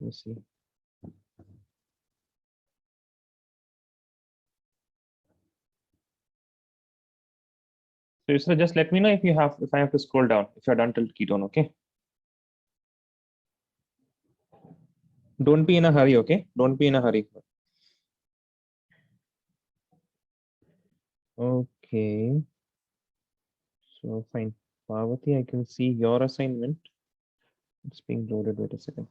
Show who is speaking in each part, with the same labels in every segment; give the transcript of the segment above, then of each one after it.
Speaker 1: Let me see. So just let me know if I have to scroll down, if you're done till ketone, okay? Don't be in a hurry, okay? Don't be in a hurry. Okay. So fine. Parvati, I can see your assignment. It's being loaded. Wait a second.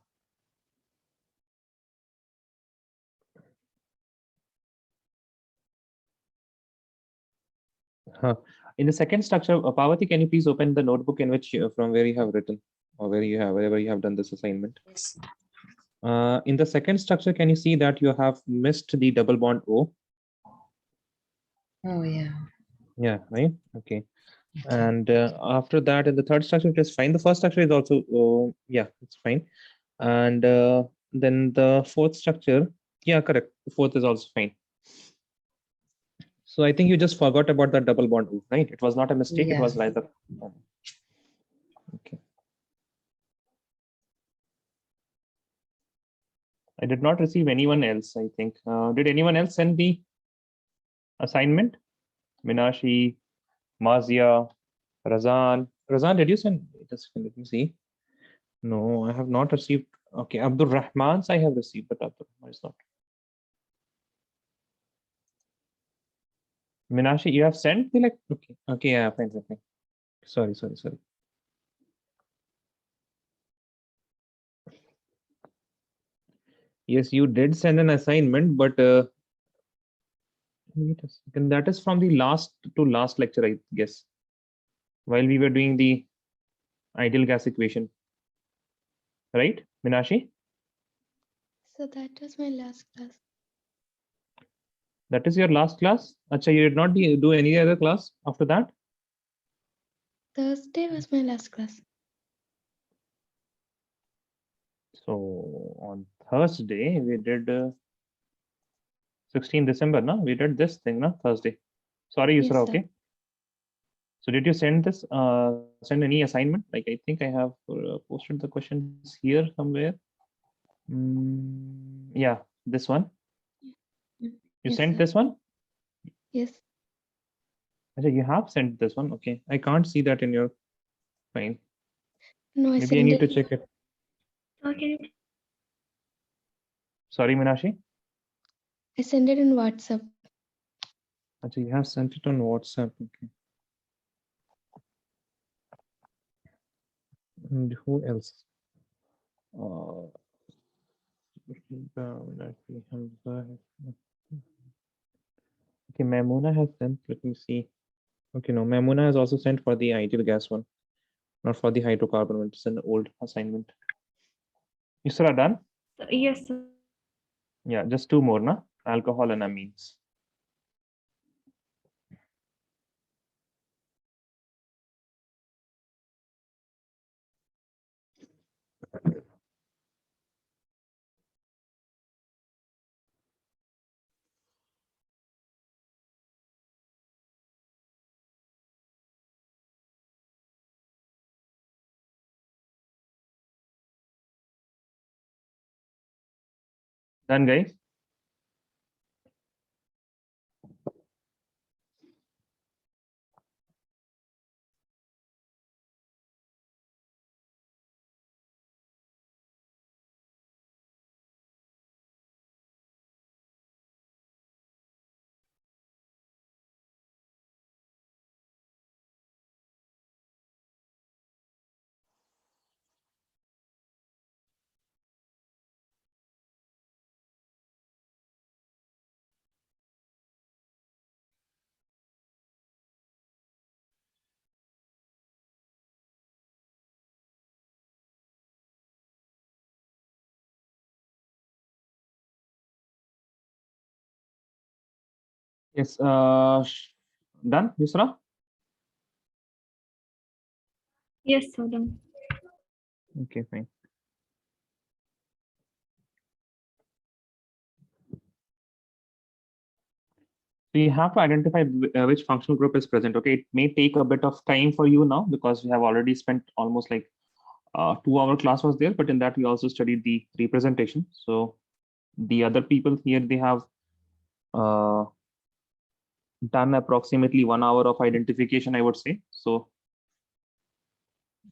Speaker 1: Huh. In the second structure, Parvati, can you please open the notebook in which from where you have written or wherever you have done this assignment?
Speaker 2: Yes.
Speaker 1: In the second structure, can you see that you have missed the double bond O?
Speaker 2: Oh, yeah.
Speaker 1: Yeah, right. Okay.
Speaker 2: Okay.
Speaker 1: And after that, in the third structure, it is fine. The first structure is also, yeah, it's fine. And then the fourth structure, yeah, correct. The fourth is also fine. So I think you just forgot about that double bond O, right? It was not a mistake. It
Speaker 2: Yeah.
Speaker 1: was like the. Okay. I did not receive anyone else, I think. Did anyone else send the assignment? Minashi, Mazia, Razan. Razan, did you send? Just let me see. No, I have not received. Okay, Abdul Rahman's I have received, but Abdul Rahman is not. Minashi, you have sent the like. Okay, yeah, fine, fine. Sorry. Yes, you did send an assignment, but wait a second. That is from the last to last lecture, I guess. While we were doing the ideal gas equation, right, Minashi?
Speaker 3: So that was my last class.
Speaker 1: That is your last class? Acha, you did not do any other class after that?
Speaker 3: Thursday was my last class.
Speaker 1: So on Thursday, we did 16 December, no? We did this thing, no? Thursday. Sorry,
Speaker 3: Yes,
Speaker 1: Yusra,
Speaker 3: sir.
Speaker 1: okay? So did you send this, send any assignment? Like I think I have posted the questions here somewhere. Yeah, this one. You
Speaker 3: Yes,
Speaker 1: sent
Speaker 3: sir.
Speaker 1: this one?
Speaker 3: Yes.
Speaker 1: Acha, you have sent this one, okay. I can't see that in your fine.
Speaker 3: No, I
Speaker 1: Maybe I
Speaker 3: sent
Speaker 1: need to
Speaker 3: it.
Speaker 1: check it.
Speaker 3: Okay.
Speaker 1: Sorry, Minashi.
Speaker 3: I sent it in WhatsApp.
Speaker 1: Acha, you have sent it on WhatsApp, okay. And who else? Okay, Mamuna has sent. Let me see. Okay, no, Mamuna has also sent for the ideal gas one, not for the hydrocarbon one. It's an old assignment. Isra done?
Speaker 3: Yes, sir.
Speaker 1: Yeah, just two more, na? Alcohol and amines. Done, guys? Yes. Done, Yusra?
Speaker 3: Yes, sir. Done.
Speaker 1: Okay, fine. So you have to identify which functional group is present. Okay, it may take a bit of time for you now because we have already spent almost like 2-hour class was there, but in that we also studied the representation. So the other people here, they have done approximately 1 hour of identification, I would say. So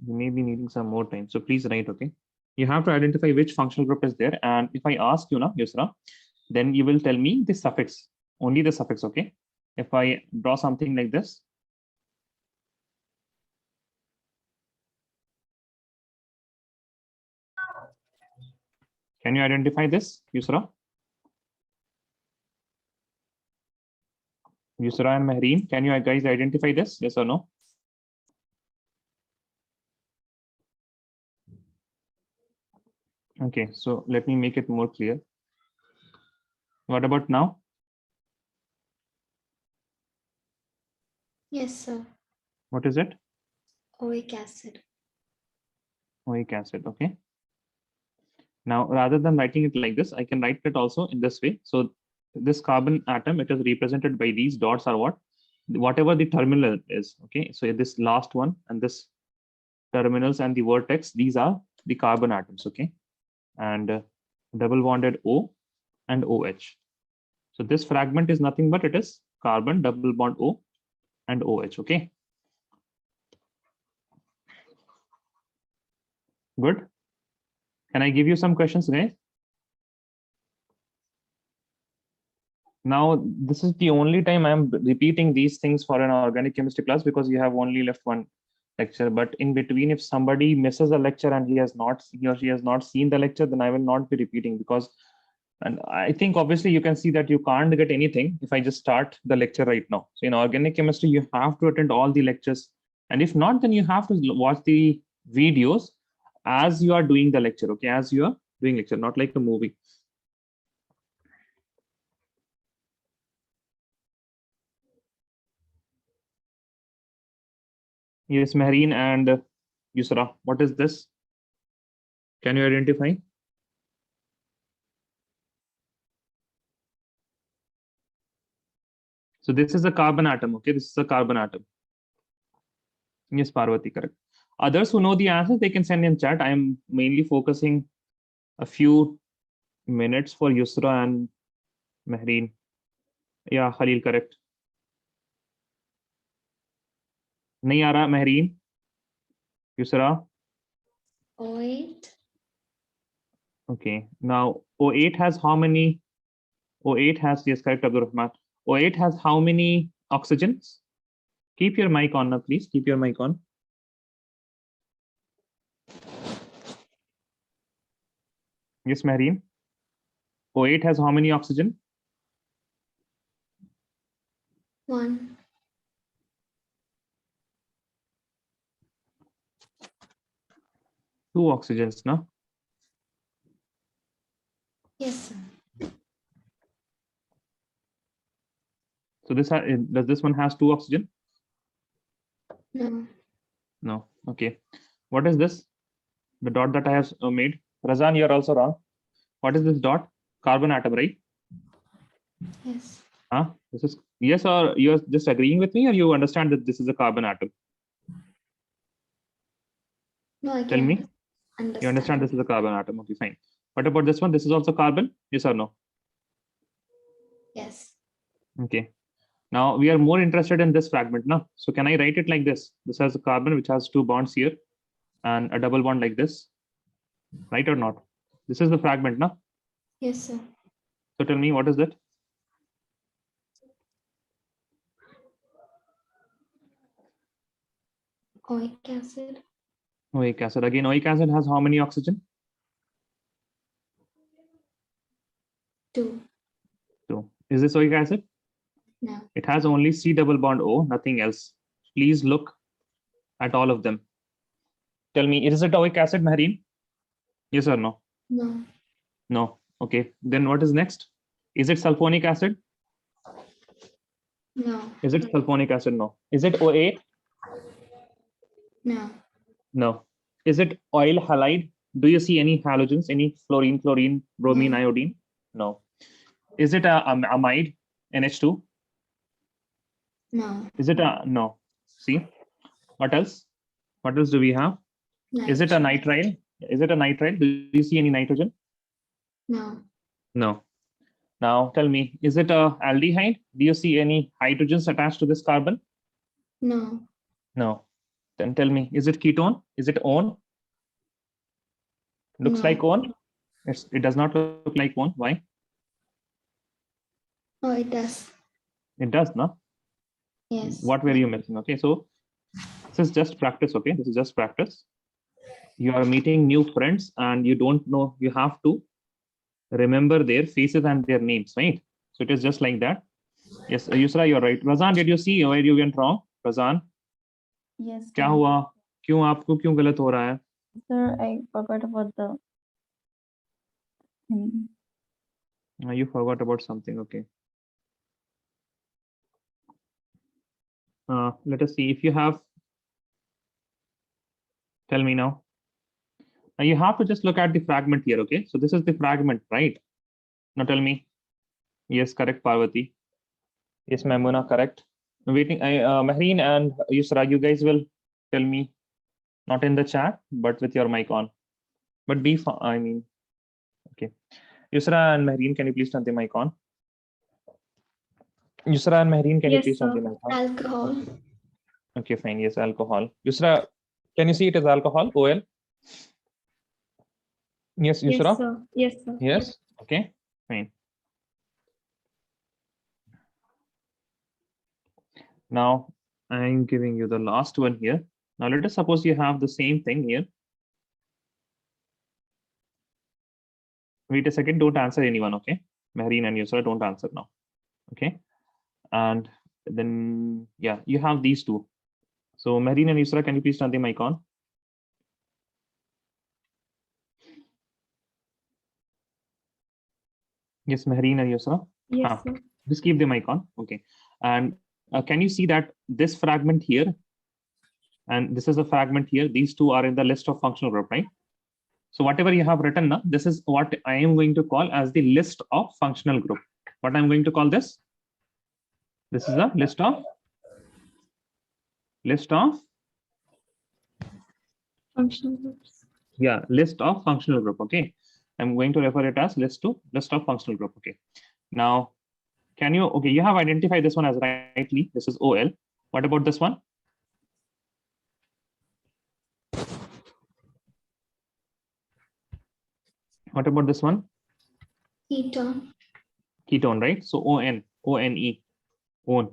Speaker 1: you may be needing some more time. So please write, okay? You have to identify which functional group is there. And if I ask you now, Yusra, then you will tell me the suffix, only the suffix, okay? If I draw something like this, can you identify this, Yusra? Yusra and Mehreen, can you guys identify this? Yes or no? Okay, so let me make it more clear. What about now?
Speaker 3: Yes, sir.
Speaker 1: What is it?
Speaker 3: Oic acid.
Speaker 1: Oic acid, okay. Now, rather than writing it like this, I can write it also in this way. So this carbon atom, it is represented by these dots or what? Whatever the terminal is, okay? So this last one and this terminals and the vertex, these are the carbon atoms, okay? And double bonded O and OH. So this fragment is nothing but it is carbon, double bond O and OH, okay? Good. Can I give you some questions, guys? Now, this is the only time I'm repeating these things for an organic chemistry class because you have only left one lecture. But in between, if somebody misses a lecture and he or she has not seen the lecture, then I will not be repeating because, and I think obviously you can see that you can't get anything if I just start the lecture right now. So in organic chemistry, you have to attend all the lectures. And if not, then you have to watch the videos as you are doing the lecture, okay? As you are doing lecture, not like a movie. Yes, Mehreen and Yusra, what is this? Can you identify? So this is a carbon atom, okay? This is a carbon atom. Yes, Parvati, correct. Others who know the answer, they can send in chat. I am mainly focusing a few minutes for Yusra and Mehreen. Yeah, Khalil, correct. नहीं आ रहा Mehreen, Yusra.
Speaker 3: O8.
Speaker 1: Okay, now O8 has how many? O8 has, yes, correct, Abdul Rahman. O8 has how many oxygens? Keep your mic on now, please. Keep your mic on. Yes, Mehreen. O8 has how many oxygen?
Speaker 3: 1.
Speaker 1: Two oxygens, no?
Speaker 3: Yes, sir.
Speaker 1: So this does this one has two oxygen?
Speaker 3: No.
Speaker 1: No. Okay. What is this? The dot that I have made. Razan, you're also wrong. What is this dot? Carbon atom, right?
Speaker 3: Yes.
Speaker 1: Huh? This is yes, or you're just agreeing with me, or you understand that this is a carbon atom?
Speaker 3: No, I
Speaker 1: Tell
Speaker 3: can
Speaker 1: me. You understand this is a carbon atom? Okay, fine. What about this one? This is also carbon? Yes or no?
Speaker 3: Yes.
Speaker 1: Okay. Now we are more interested in this fragment now. So can I write it like this? This has a carbon which has two bonds here and a double bond like this, right or not? This is the fragment now.
Speaker 3: Yes, sir.
Speaker 1: So tell me, what is that?
Speaker 3: Oic acid.
Speaker 1: Oic acid. Again, oic acid has how many oxygen?
Speaker 3: 2.
Speaker 1: 2. Is this oic acid?
Speaker 3: No.
Speaker 1: It has only C double bond O, nothing else. Please look at all of them. Tell me, is it oic acid, Mehreen? Yes or no?
Speaker 3: No.
Speaker 1: No. Okay. Then what is next? Is it sulfonic acid?
Speaker 3: No.
Speaker 1: Is it sulfonic acid? No. Is it O8?
Speaker 3: No.
Speaker 1: No. Is it oil halide? Do you see any halogens, any fluorine, chlorine, bromine,
Speaker 3: No.
Speaker 1: iodine? No. Is it a amide, NH2?
Speaker 3: No.
Speaker 1: Is it a no? See, what else? What else do we have? Is it a nitrile? Is it a nitrile? Do you see any nitrogen?
Speaker 3: No.
Speaker 1: No. Now tell me, is it a aldehyde? Do you see any hydrogens attached to this carbon?
Speaker 3: No.
Speaker 1: No. Then tell me, is it ketone? Is it one? Looks
Speaker 3: No.
Speaker 1: like one. It does not look like one. Why?
Speaker 3: Oh, it does.
Speaker 1: It does, no?
Speaker 3: Yes.
Speaker 1: What were you missing? Okay, so this is just practice. Okay, this is just practice. You are meeting new friends and you don't know, you have to remember their faces and their names, right? So it is just like that. Yes, Yusra, you're right. Razan, did you see where you went wrong? Razan,
Speaker 2: Yes,
Speaker 1: क्या
Speaker 2: sir.
Speaker 1: हुआ? क्यों आपको क्यों गलत हो रहा है?
Speaker 2: Sir, I forgot about the thing.
Speaker 1: You forgot about something. Okay. Let us see if you have. Tell me now. Now you have to just look at the fragment here. Okay. So this is the fragment, right? Now tell me. Yes, correct, Parvati. Yes, Mamuna, correct. I'm waiting. Mehreen and Yusra, you guys will tell me, not in the chat, but with your mic on. But I mean, okay. Yusra and Mehreen, can you please turn the mic on? Yusra and Mehreen, can you
Speaker 3: Yes,
Speaker 1: please turn
Speaker 3: sir.
Speaker 1: the mic on?
Speaker 3: Alcohol.
Speaker 1: Okay, fine. Yes, alcohol. Yusra, can you see it as alcohol? OL? Yes, Yusra?
Speaker 3: Yes, sir. Yes, sir.
Speaker 1: Yes. Okay, fine. Now I'm giving you the last one here. Now let us suppose you have the same thing here. Wait a second, don't answer anyone, okay? Mehreen and Yusra, don't answer now. Okay. And then, yeah, you have these two. So Mehreen and Yusra, can you please turn the mic on? Yes, Mehreen and Yusra.
Speaker 3: Yes, sir.
Speaker 1: Just keep the mic on. Okay. And can you see that this fragment here and this is a fragment here? These two are in the list of functional group, right? So whatever you have written now, this is what I am going to call as the list of functional group. What I'm going to call this? This is a list of
Speaker 3: Functional groups.
Speaker 1: yeah, list of functional group. Okay. I'm going to refer it as list of functional group. Okay. Now, can you, okay, you have identified this one as rightly. This is OL. What about this one? What about this one?
Speaker 3: Ketone.
Speaker 1: Ketone, right? So ON, ONE, ON.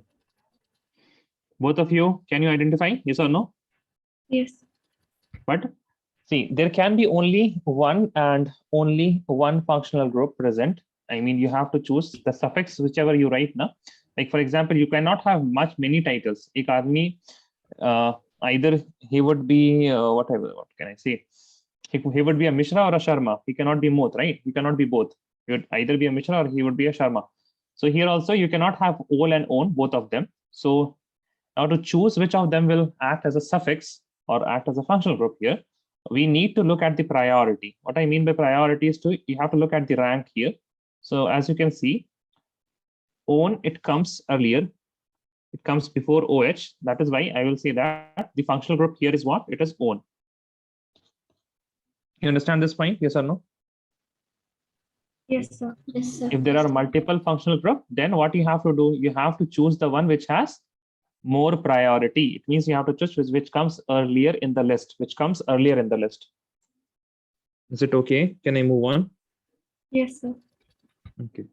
Speaker 1: Both of you, can you identify? Yes or no?
Speaker 3: Yes.
Speaker 1: But see, there can be only one and only one functional group present. I mean, you have to choose the suffix, whichever you write now. Like, for example, you cannot have many titles. Ek aadmi, either he would be, what can I say? He would be a Mishra or a Sharma. He cannot be both, right? He cannot be both. He would either be a Mishra or he would be a Sharma. So here also, you cannot have OL and ON, both of them. So now to choose which of them will act as a suffix or act as a functional group here, we need to look at the priority. What I mean by priority is you have to look at the rank here. So as you can see, ON, it comes earlier. It comes before OH. That is why I will say that the functional group here is what? It is ON. You understand this point? Yes or no?
Speaker 3: Yes, sir. Yes, sir.
Speaker 1: If there are multiple functional group, then what you have to do, you have to choose the one which has more priority. It means you have to choose which comes earlier in the list, Is it okay? Can I move on?
Speaker 3: Yes, sir.
Speaker 1: Okay.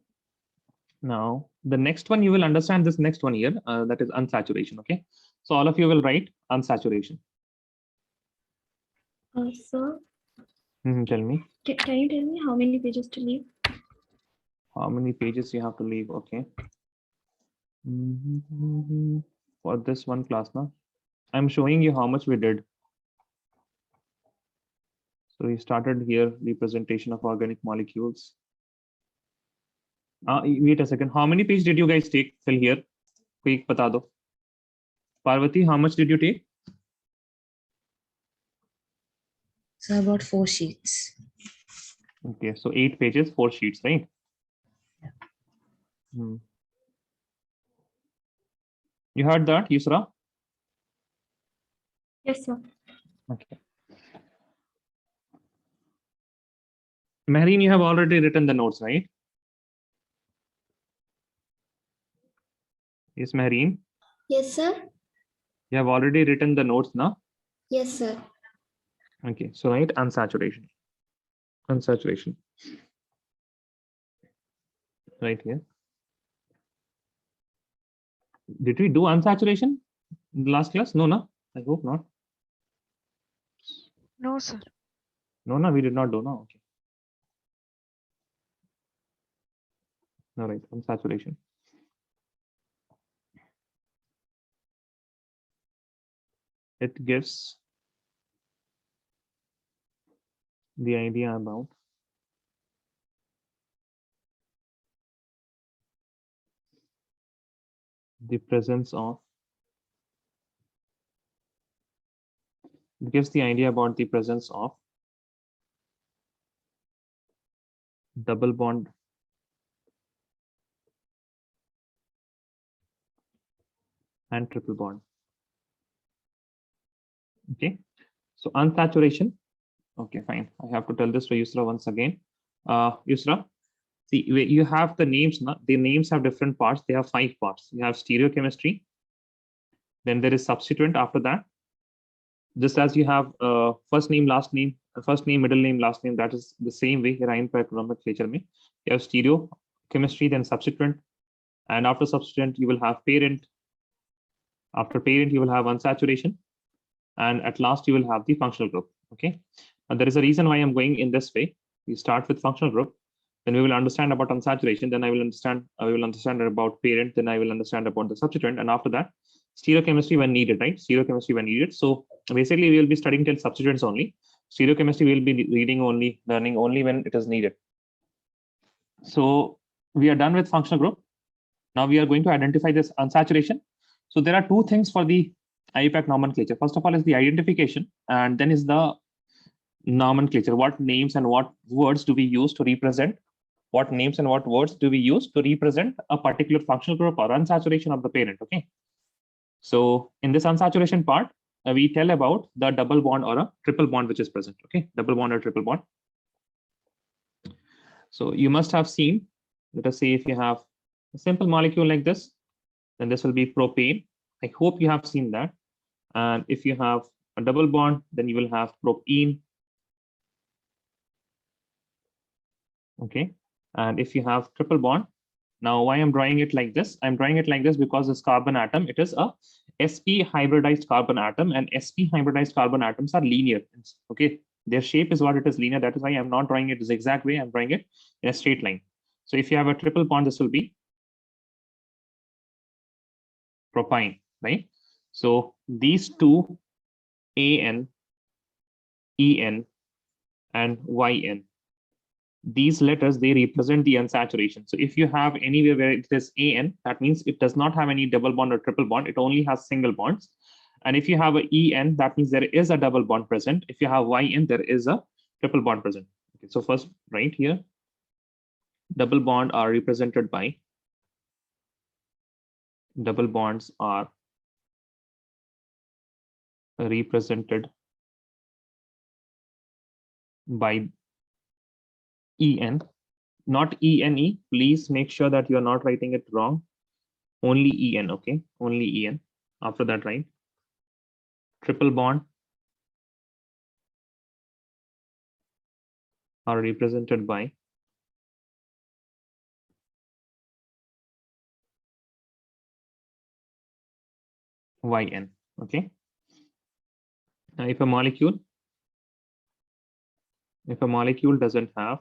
Speaker 1: Now, the next one, you will understand this next one here, that is unsaturation, okay? So all of you will write unsaturation.
Speaker 3: Sir,
Speaker 1: Tell me.
Speaker 3: can you tell me how many pages to leave?
Speaker 1: How many pages you have to leave, okay? For this one class now, I'm showing you how much we did. So we started here, the presentation of organic molecules. Wait a second, how many pages did you guys take till here? Quick, bata do. Parvati, how much did you take?
Speaker 4: So about 4 sheets.
Speaker 1: Okay, so 8 pages, 4 sheets, right?
Speaker 4: Yeah.
Speaker 1: You heard that, Yusra?
Speaker 3: Yes, sir.
Speaker 1: Okay. Mehreen, you have already written the notes, right? Yes, Mehreen,
Speaker 3: Yes, sir.
Speaker 1: you have already written the notes now.
Speaker 3: Yes, sir.
Speaker 1: Okay, so write unsaturation. Unsaturation. Right here. Did we do unsaturation in the last class? No, no. I hope not.
Speaker 5: No, sir.
Speaker 1: No, no, we did not do. No, okay. All right, unsaturation. It gives the idea about the presence of, it gives the idea about the presence of double bond and triple bond. Okay, so unsaturation. Okay, fine. I have to tell this to Yusra once again. Yusra, see, you have the names now. The names have different parts. They have 5 parts. You have stereochemistry. Then there is substituent after that. Just as you have first name, last name, first name, middle name, last name, that is the same way here in nomenclature में. You have stereochemistry, then substituent, and after substituent you will have parent. After parent you will have unsaturation, and at last you will have the functional group. Okay, and there is a reason why I'm going in this way. We start with functional group, then we will understand about unsaturation, then I will understand about parent, then I will understand about the substituent, and after that stereochemistry when needed, right? Stereochemistry when needed. So basically we will be studying till substituents only. Stereochemistry we will be learning only when it is needed. So we are done with functional group. Now we are going to identify this unsaturation. So there are 2 things for the IUPAC nomenclature. First of all is the identification, and then is the nomenclature. What names and what words do we use to represent? What names and what words do we use to represent a particular functional group or unsaturation of the parent? Okay. So in this unsaturation part, we tell about the double bond or a triple bond which is present. Okay, double bond or triple bond. So you must have seen, let us say if you have a simple molecule like this, then this will be propane. I hope you have seen that. And if you have a double bond, then you will have propene. Okay, and if you have triple bond, now why I'm drawing it like this? I'm drawing it like this because this carbon atom, it is a sp hybridized carbon atom, and sp hybridized carbon atoms are linear. Okay, their shape is what it is, linear. That is why I'm not drawing it zigzag way. I'm drawing it in a straight line. So if you have a triple bond, this will be propyne, right? So these two, AN, EN, and YN, these letters, they represent the unsaturation. So if you have anywhere where it is AN, that means it does not have any double bond or triple bond. It only has single bonds. And if you have a EN, that means there is a double bond present. If you have YN, there is a triple bond present. Okay, so first, right here, double bond are represented by, double bonds are represented by EN, not ENE. Please make sure that you're not writing it wrong. Only EN, okay? Only EN. After that, right? Triple bond are represented by YN, okay? Now, if a molecule doesn't have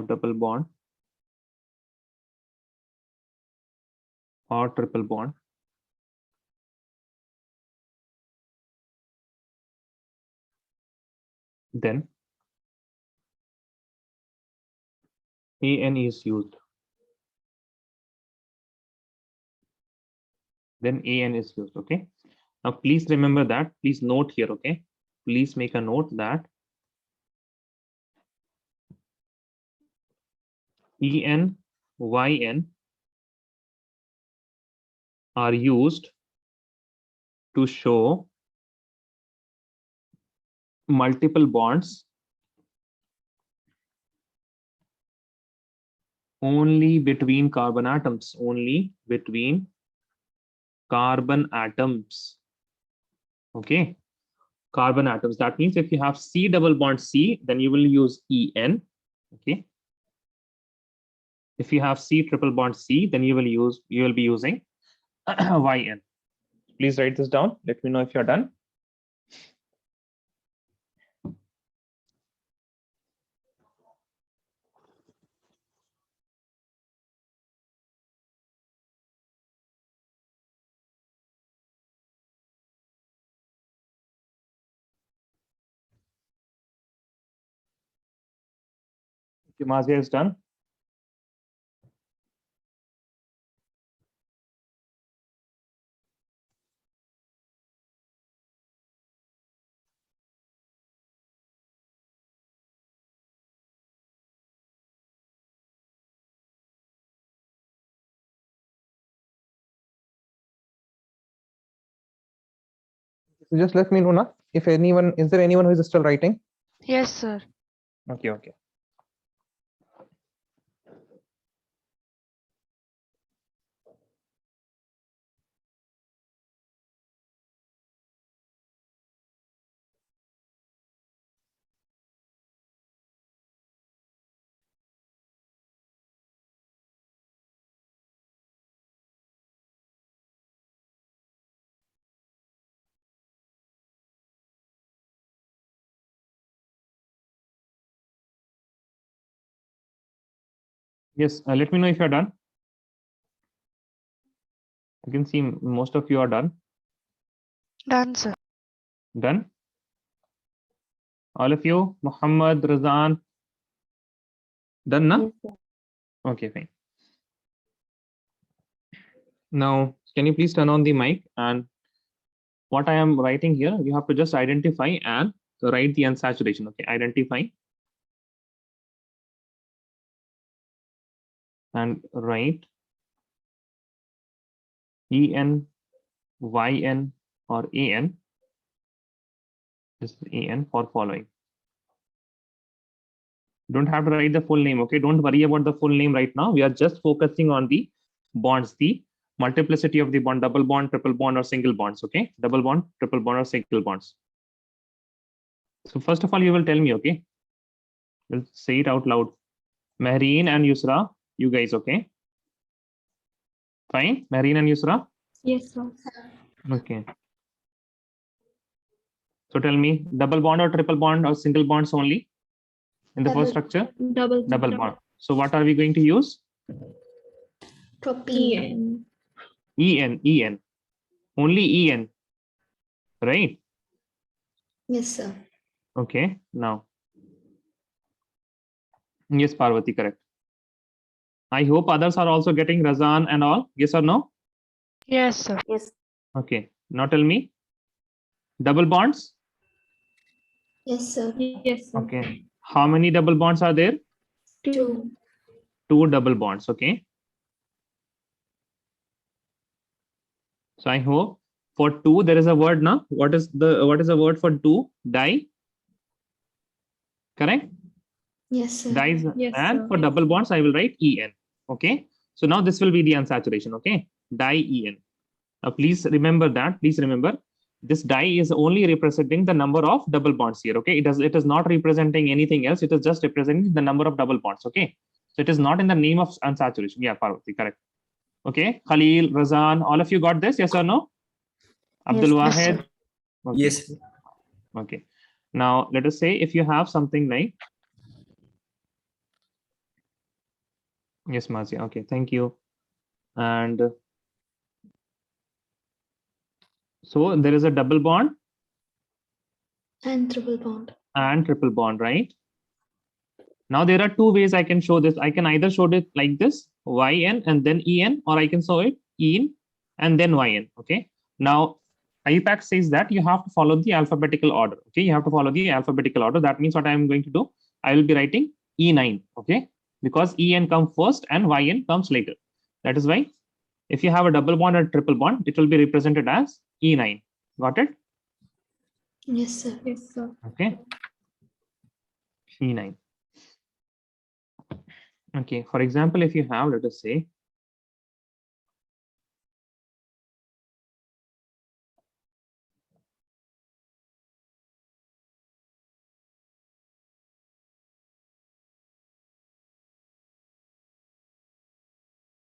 Speaker 1: double bond or triple bond, then AN is used. Then AN is used, okay? Now, please remember that. Please note here, okay? Please make a note that EN, YN are used to show multiple bonds only between carbon atoms, only between carbon atoms. Okay, carbon atoms. That means if you have C double bond C, then you will use En. Okay. If you have C triple bond C, then you will be using Yn. Please write this down. Let me know if you're done. Mazia is done. So just let me know now if anyone, is there anyone who is still writing?
Speaker 5: Yes, sir.
Speaker 1: Okay, okay. Yes, let me know if you're done. I can see most of you are done.
Speaker 5: Done, sir.
Speaker 1: Done? All of you, Muhammad, Razan, done na?
Speaker 2: Yes, sir.
Speaker 1: Okay, fine. Now, can you please turn on the mic? And what I am writing here, you have to just identify and write the unsaturation. Okay, identify and write En, Yn, or An. This is An for following. Don't have to write the full name. Okay, don't worry about the full name right now. We are just focusing on the bonds, the multiplicity of the bond, double bond, triple bond, or single bonds. Okay, double bond, triple bond, or single bonds. So first of all, you will tell me. Okay, you'll say it out loud. Mehreen and Yusra, you guys, okay? Fine, Mehreen and Yusra.
Speaker 2: Yes, sir.
Speaker 1: Okay. So tell me, double bond or triple bond or single bonds only in the first structure?
Speaker 3: Double
Speaker 1: Double bond. So what are we going to use?
Speaker 3: Propene.
Speaker 1: En. Only En, right?
Speaker 3: Yes, sir.
Speaker 1: Okay, now. Yes, Parvati, correct. I hope others are also getting Razan and all. Yes or no?
Speaker 5: Yes, sir.
Speaker 2: Yes.
Speaker 1: Okay, now tell me. Double bonds?
Speaker 3: Yes, sir.
Speaker 2: Yes, sir.
Speaker 1: Okay. How many double bonds are there?
Speaker 3: 2.
Speaker 1: 2 double bonds, okay? So I hope for 2 there is a word now. What is the word for 2? Di. Correct?
Speaker 3: Yes, sir.
Speaker 1: Dies.
Speaker 2: Yes,
Speaker 1: And
Speaker 2: sir.
Speaker 1: for double bonds I will write En. Okay. So now this will be the unsaturation. Okay. Di-En. Now please remember that. Please remember this di is only representing the number of double bonds here. Okay. It is not representing anything else. It is just representing the number of double bonds. Okay. So it is not in the name of unsaturation. Yeah, Parvati, correct. Okay. Khalil, Razan, all of you got this? Yes or no? Abdul
Speaker 2: Yes,
Speaker 3: sir.
Speaker 1: Wahid. Okay.
Speaker 6: Yes.
Speaker 1: Okay. Now let us say if you have something like, yes, Mazia. Okay, thank you. And so there is a double bond
Speaker 3: And triple bond.
Speaker 1: and triple bond, right? Now there are 2 ways I can show this. I can either show it like this, Yn and then En, or I can show it En and then Yn. Okay. Now IUPAC says that you have to follow the alphabetical order. Okay, you have to follow the alphabetical order. That means what I am going to do, I will be writing E9. Okay, because En comes first and Yn comes later. That is why If you have a double bond or triple bond, it will be represented as E9. Got it?
Speaker 3: Yes, sir.
Speaker 2: Yes, sir.
Speaker 1: Okay. E9. Okay. For example, if you have, let us say,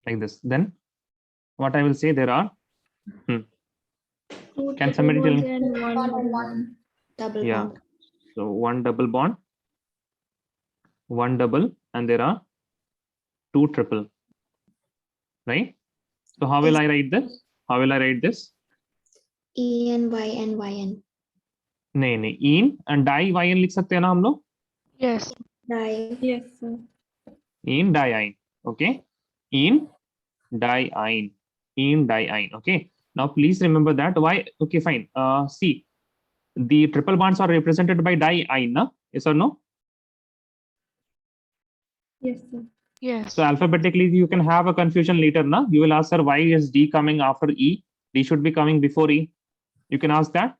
Speaker 1: like this, then what I will say, there are,
Speaker 3: Two
Speaker 1: Can
Speaker 3: triple
Speaker 1: somebody tell
Speaker 3: bonds
Speaker 1: me?
Speaker 3: and one double
Speaker 1: Yeah.
Speaker 3: bond.
Speaker 1: So one double bond, one double, and there are two triple, right? So how will
Speaker 3: Yes.
Speaker 1: I write this? How will I write this?
Speaker 3: EN, YN, YN.
Speaker 1: नहीं नहीं, इन and di yn लिख सकते हैं ना हम लोग?
Speaker 5: Yes.
Speaker 3: Di.
Speaker 2: Yes, sir.
Speaker 1: In diine. Okay. In diine. In diine. Okay. Now please remember that. Why? Okay, fine. See, the triple bonds are represented by diine, na? Yes or no?
Speaker 2: Yes, sir.
Speaker 5: Yes.
Speaker 1: So alphabetically, you can have a confusion later, na? You will ask, sir, why is D coming after E? D should be coming before E. You can ask that.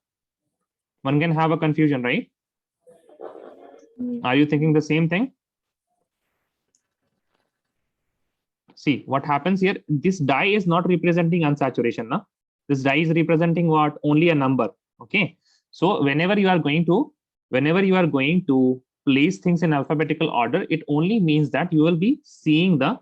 Speaker 1: One can have a confusion, right?
Speaker 2: Yes.
Speaker 1: Are you thinking the same thing? See, what happens here, this die is not representing unsaturation. Na? This die is representing what? Only a number. Okay. So whenever you are going to place things in alphabetical order, it only means that you will be seeing the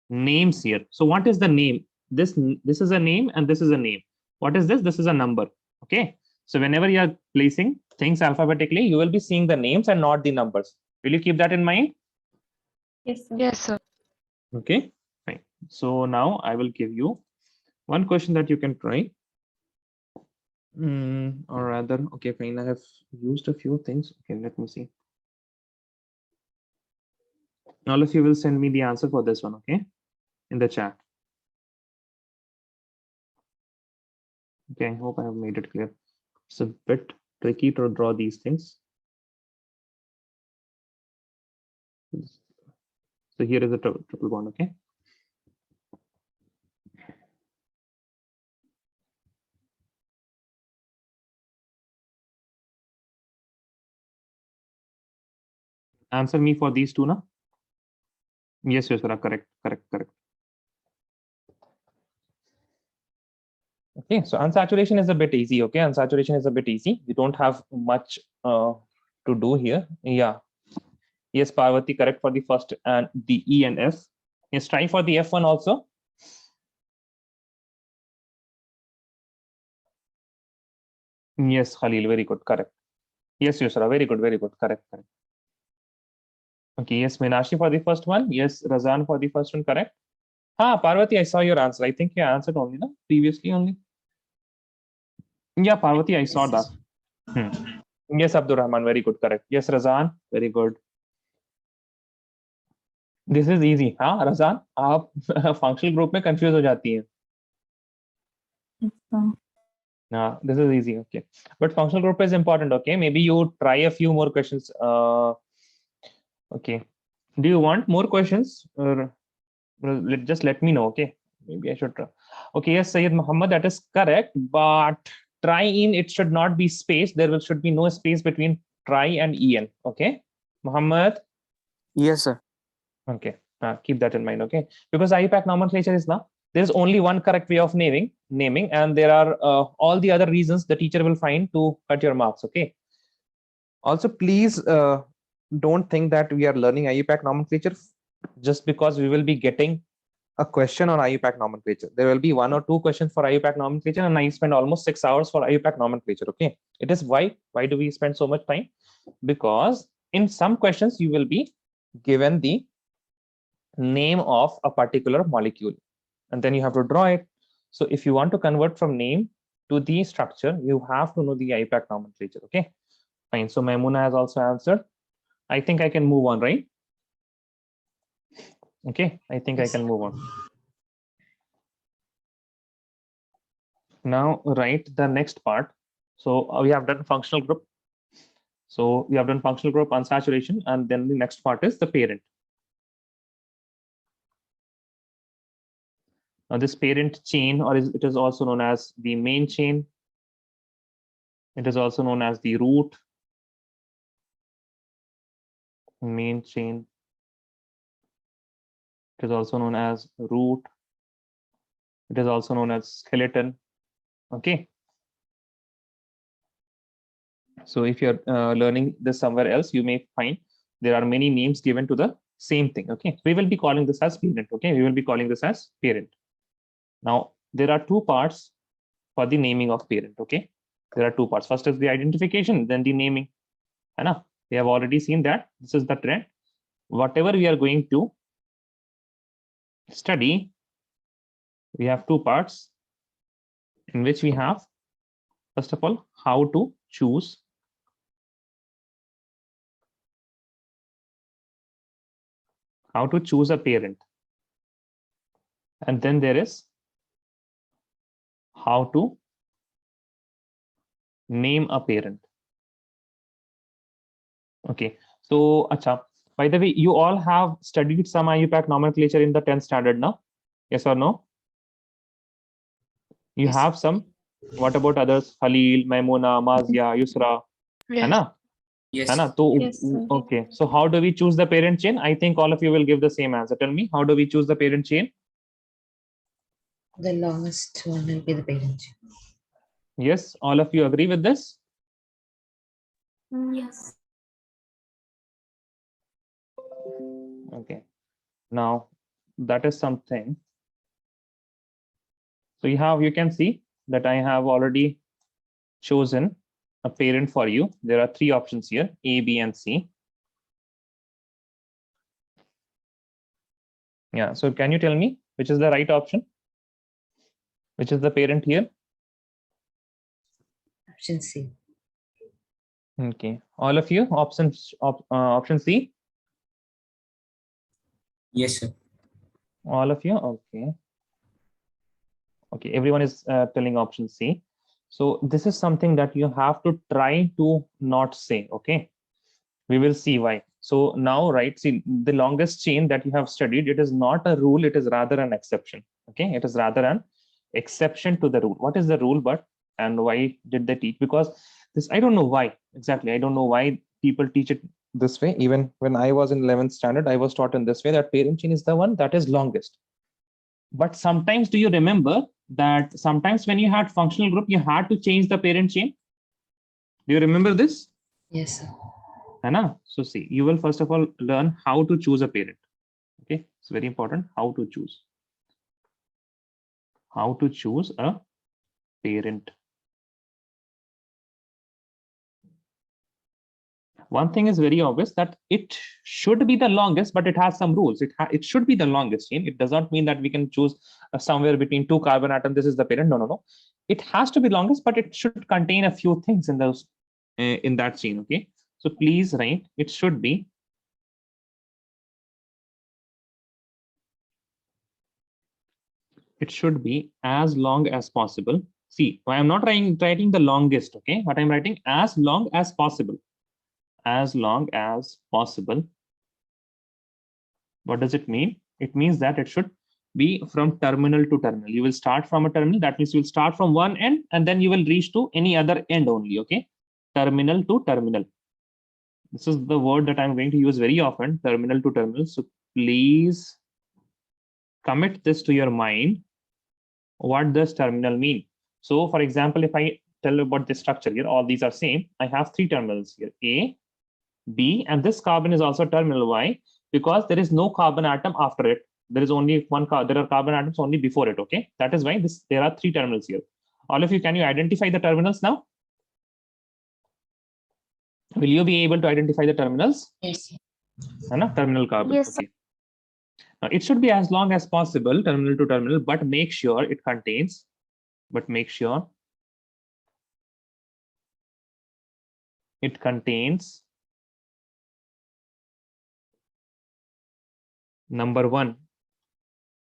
Speaker 1: names here. So what is the name? This is a name and this is a name. What is this? This is a number. Okay. So whenever you are placing things alphabetically, you will be seeing the names and not the numbers. Will you keep that in mind?
Speaker 2: Yes, sir.
Speaker 5: Yes, sir.
Speaker 1: Okay, fine. So now I will give you one question that you can try. Or rather, okay, fine. I have used a few things. Okay, let me see. All of you will send me the answer for this one, okay, in the chat. Okay, I hope I have made it clear. It's a bit tricky to draw these things. So here is a triple bond, okay. Answer me for these two, na? Yes, yes, sir. Correct. Okay, so unsaturation is a bit easy. Okay, unsaturation is a bit easy. You don't have much to do here. Yeah. Yes, Parvati, correct for the first and the E and F. Yes, try for the F1 also. Yes, Khalil, very good, correct. Yes, Yusra, very good, correct. Okay, yes, Minashi for the first one. Yes, Razan for the first one, correct. Parvati, I saw your answer. I think you answered only, no? Previously only. Yeah, Parvati, I saw that. Yes, Abdur Rahman, very good, correct. Yes, Razan, very good. This is easy, हाँ रज़ान, आप functional group में confuse हो जाती हैं.
Speaker 2: Yes, sir.
Speaker 1: This is easy, okay. But functional group is important, okay. Maybe you try a few more questions. Okay. Do you want more questions? Or just let me know, okay. Maybe I should try. Okay, yes, Sayyid Muhammad, that is correct. But try in, it should not be space. There should be no space between try and en, okay. Muhammad.
Speaker 6: Yes, sir.
Speaker 1: Okay, keep that in mind, okay. Because IUPAC nomenclature is now, there's only one correct way of naming, and there are all the other reasons the teacher will find to cut your marks, okay. Also, please don't think that we are learning IUPAC nomenclature just because we will be getting a question on IUPAC nomenclature. There will be 1 or 2 questions for IUPAC nomenclature, and I spend almost 6 hours for IUPAC nomenclature, okay. It is why do we spend so much time? Because in some questions you will be given the name of a particular molecule, and then you have to draw it. So if you want to convert from name to the structure, you have to know the IUPAC nomenclature, okay. Fine. So Maimuna has also answered. I think I can move on, right? Okay, I think I can move on. Now write the next part. So we have done functional group. So we have done functional group unsaturation, and then the next part is the parent. Now this parent chain, or it is also known as the main chain. It is also known as the root, main chain. It is also known as root. It is also known as skeleton. Okay. So if you're learning this somewhere else, you may find there are many names given to the same thing. Okay. We will be calling this as parent. Okay. We will be calling this as parent. Now, there are two parts for the naming of parent. Okay. There are two parts. First is the identification, then the naming. Enough. We have already seen that this is the trend. Whatever we are going to study, we have two parts in which we have, first of all, how to choose a parent. And then there is how to name a parent. Okay, so acha, by the way, you all have studied some IUPAC nomenclature in the 10th standard now? Yes or no? You
Speaker 4: Yes.
Speaker 1: have some. What about others? Khalil, Maimuna, Mazia, Yusra.
Speaker 5: Yes.
Speaker 1: Anna?
Speaker 6: Yes.
Speaker 1: Anna, so,
Speaker 2: Yes, sir.
Speaker 1: okay. So how do we choose the parent chain? I think all of you will give the same answer. Tell me, how do we choose the parent chain?
Speaker 4: The longest one will be the parent chain.
Speaker 1: Yes, all of you agree with this?
Speaker 2: Yes.
Speaker 1: Okay. Now that is something. So you can see that I have already chosen a parent for you. There are three options here, A, B, and C. Yeah, so can you tell me which is the right option? Which is the parent here?
Speaker 4: Option C.
Speaker 1: Okay, all of you, option C?
Speaker 6: Yes, sir.
Speaker 1: All of you, okay. Okay, everyone is telling option C. So this is something that you have to try to not say, okay? We will see why. So now, right, see, the longest chain that you have studied, it is not a rule, it is rather an exception, okay? It is rather an exception to the rule. What is the rule, but, and why did they teach? Because this, I don't know why, exactly. I don't know why people teach it this way. Even when I was in 11th standard, I was taught in this way that parent chain is the one that is longest. But sometimes, do you remember that sometimes when you had functional group, you had to change the parent chain? Do you remember this?
Speaker 4: Yes, sir.
Speaker 1: Anna? So see, you will first of all learn how to choose a parent. Okay, it's very important how to choose. How to choose a parent. One thing is very obvious that it should be the longest, but it has some rules. It should be the longest chain. It does not mean that we can choose somewhere between two carbon atoms. This is the parent. No, no, no. It has to be longest, but it should contain a few things in those in that chain. Okay, so please write. It should be as long as possible. See, I am not writing the longest. Okay, but I'm writing as long as possible. As long as possible. What does it mean? It means that it should be from terminal to terminal. You will start from a terminal. That means you will start from one end and then you will reach to any other end only. Okay, terminal to terminal. This is the word that I'm going to use very often, terminal to terminal. So please commit this to your mind. What does terminal mean? So for example, if I tell you about this structure here, all these are same. I have three terminals here, A, B, and this carbon is also terminal. Why? Because there is no carbon atom after it. There is only one there are carbon atoms only before it. Okay, that is why there are three terminals here. All of you, can you identify the terminals now? Will you be able to identify the terminals?
Speaker 4: Yes, sir.
Speaker 1: Terminal carbon.
Speaker 2: Yes,
Speaker 1: Okay. Now it should be as long as possible, terminal to terminal, but make sure it contains. But make sure it contains number one,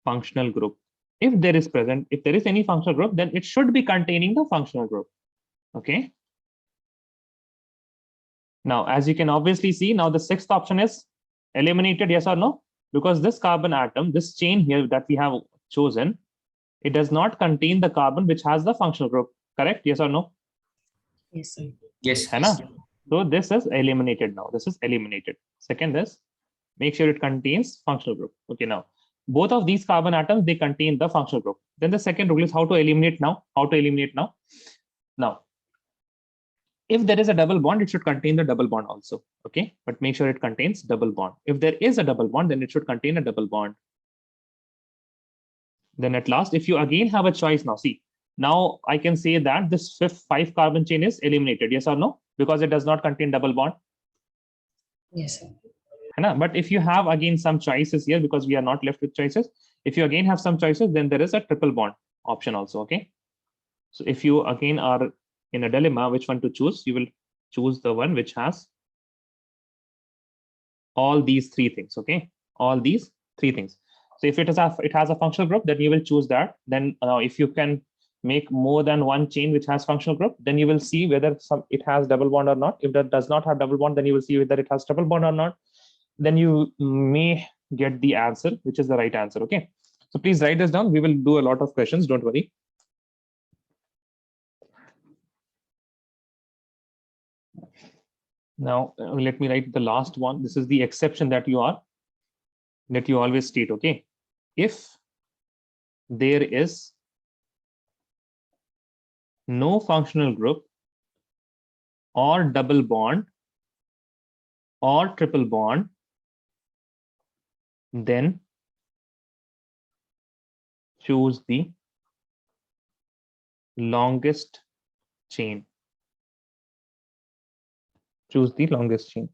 Speaker 1: functional group. If there is present, if there is any functional group, then it should be containing the functional group. Okay. Now, as you can obviously see, now the sixth option is eliminated, yes or no? Because this carbon atom, this chain here that we have chosen, it does not contain the carbon which has the functional group. Correct? Yes or no?
Speaker 4: Yes, sir.
Speaker 6: Yes.
Speaker 1: है ना? So this is eliminated now. This is eliminated. Second is make sure it contains functional group. Okay, now both of these carbon atoms, they contain the functional group. Then the second rule is how to eliminate now. How to eliminate now? Now, if there is a double bond, it should contain the double bond also. Okay, but make sure it contains double bond. If there is a double bond, then it should contain a double bond. Then at last, if you again have a choice now, see, now I can say that this fifth 5 carbon chain is eliminated. Yes or no? Because it does not contain double bond.
Speaker 4: Yes, sir.
Speaker 1: But if you have again some choices here, because we are not left with choices, if you again have some choices, then there is a triple bond option also. Okay. So if you again are in a dilemma, which one to choose, you will choose the one which has all these 3 things. Okay. All these 3 things. So if it has a functional group, then you will choose that. Then if you can make more than one chain which has functional group, then you will see whether it has double bond or not. If that does not have double bond, then you will see whether it has triple bond or not. Then you may get the answer, which is the right answer. Okay. So please write this down. We will do a lot of questions. Don't worry. Now, let me write the last one. This is the exception that you always state. Okay. If there is no functional group or double bond or triple bond, then choose the longest chain. Choose the longest chain.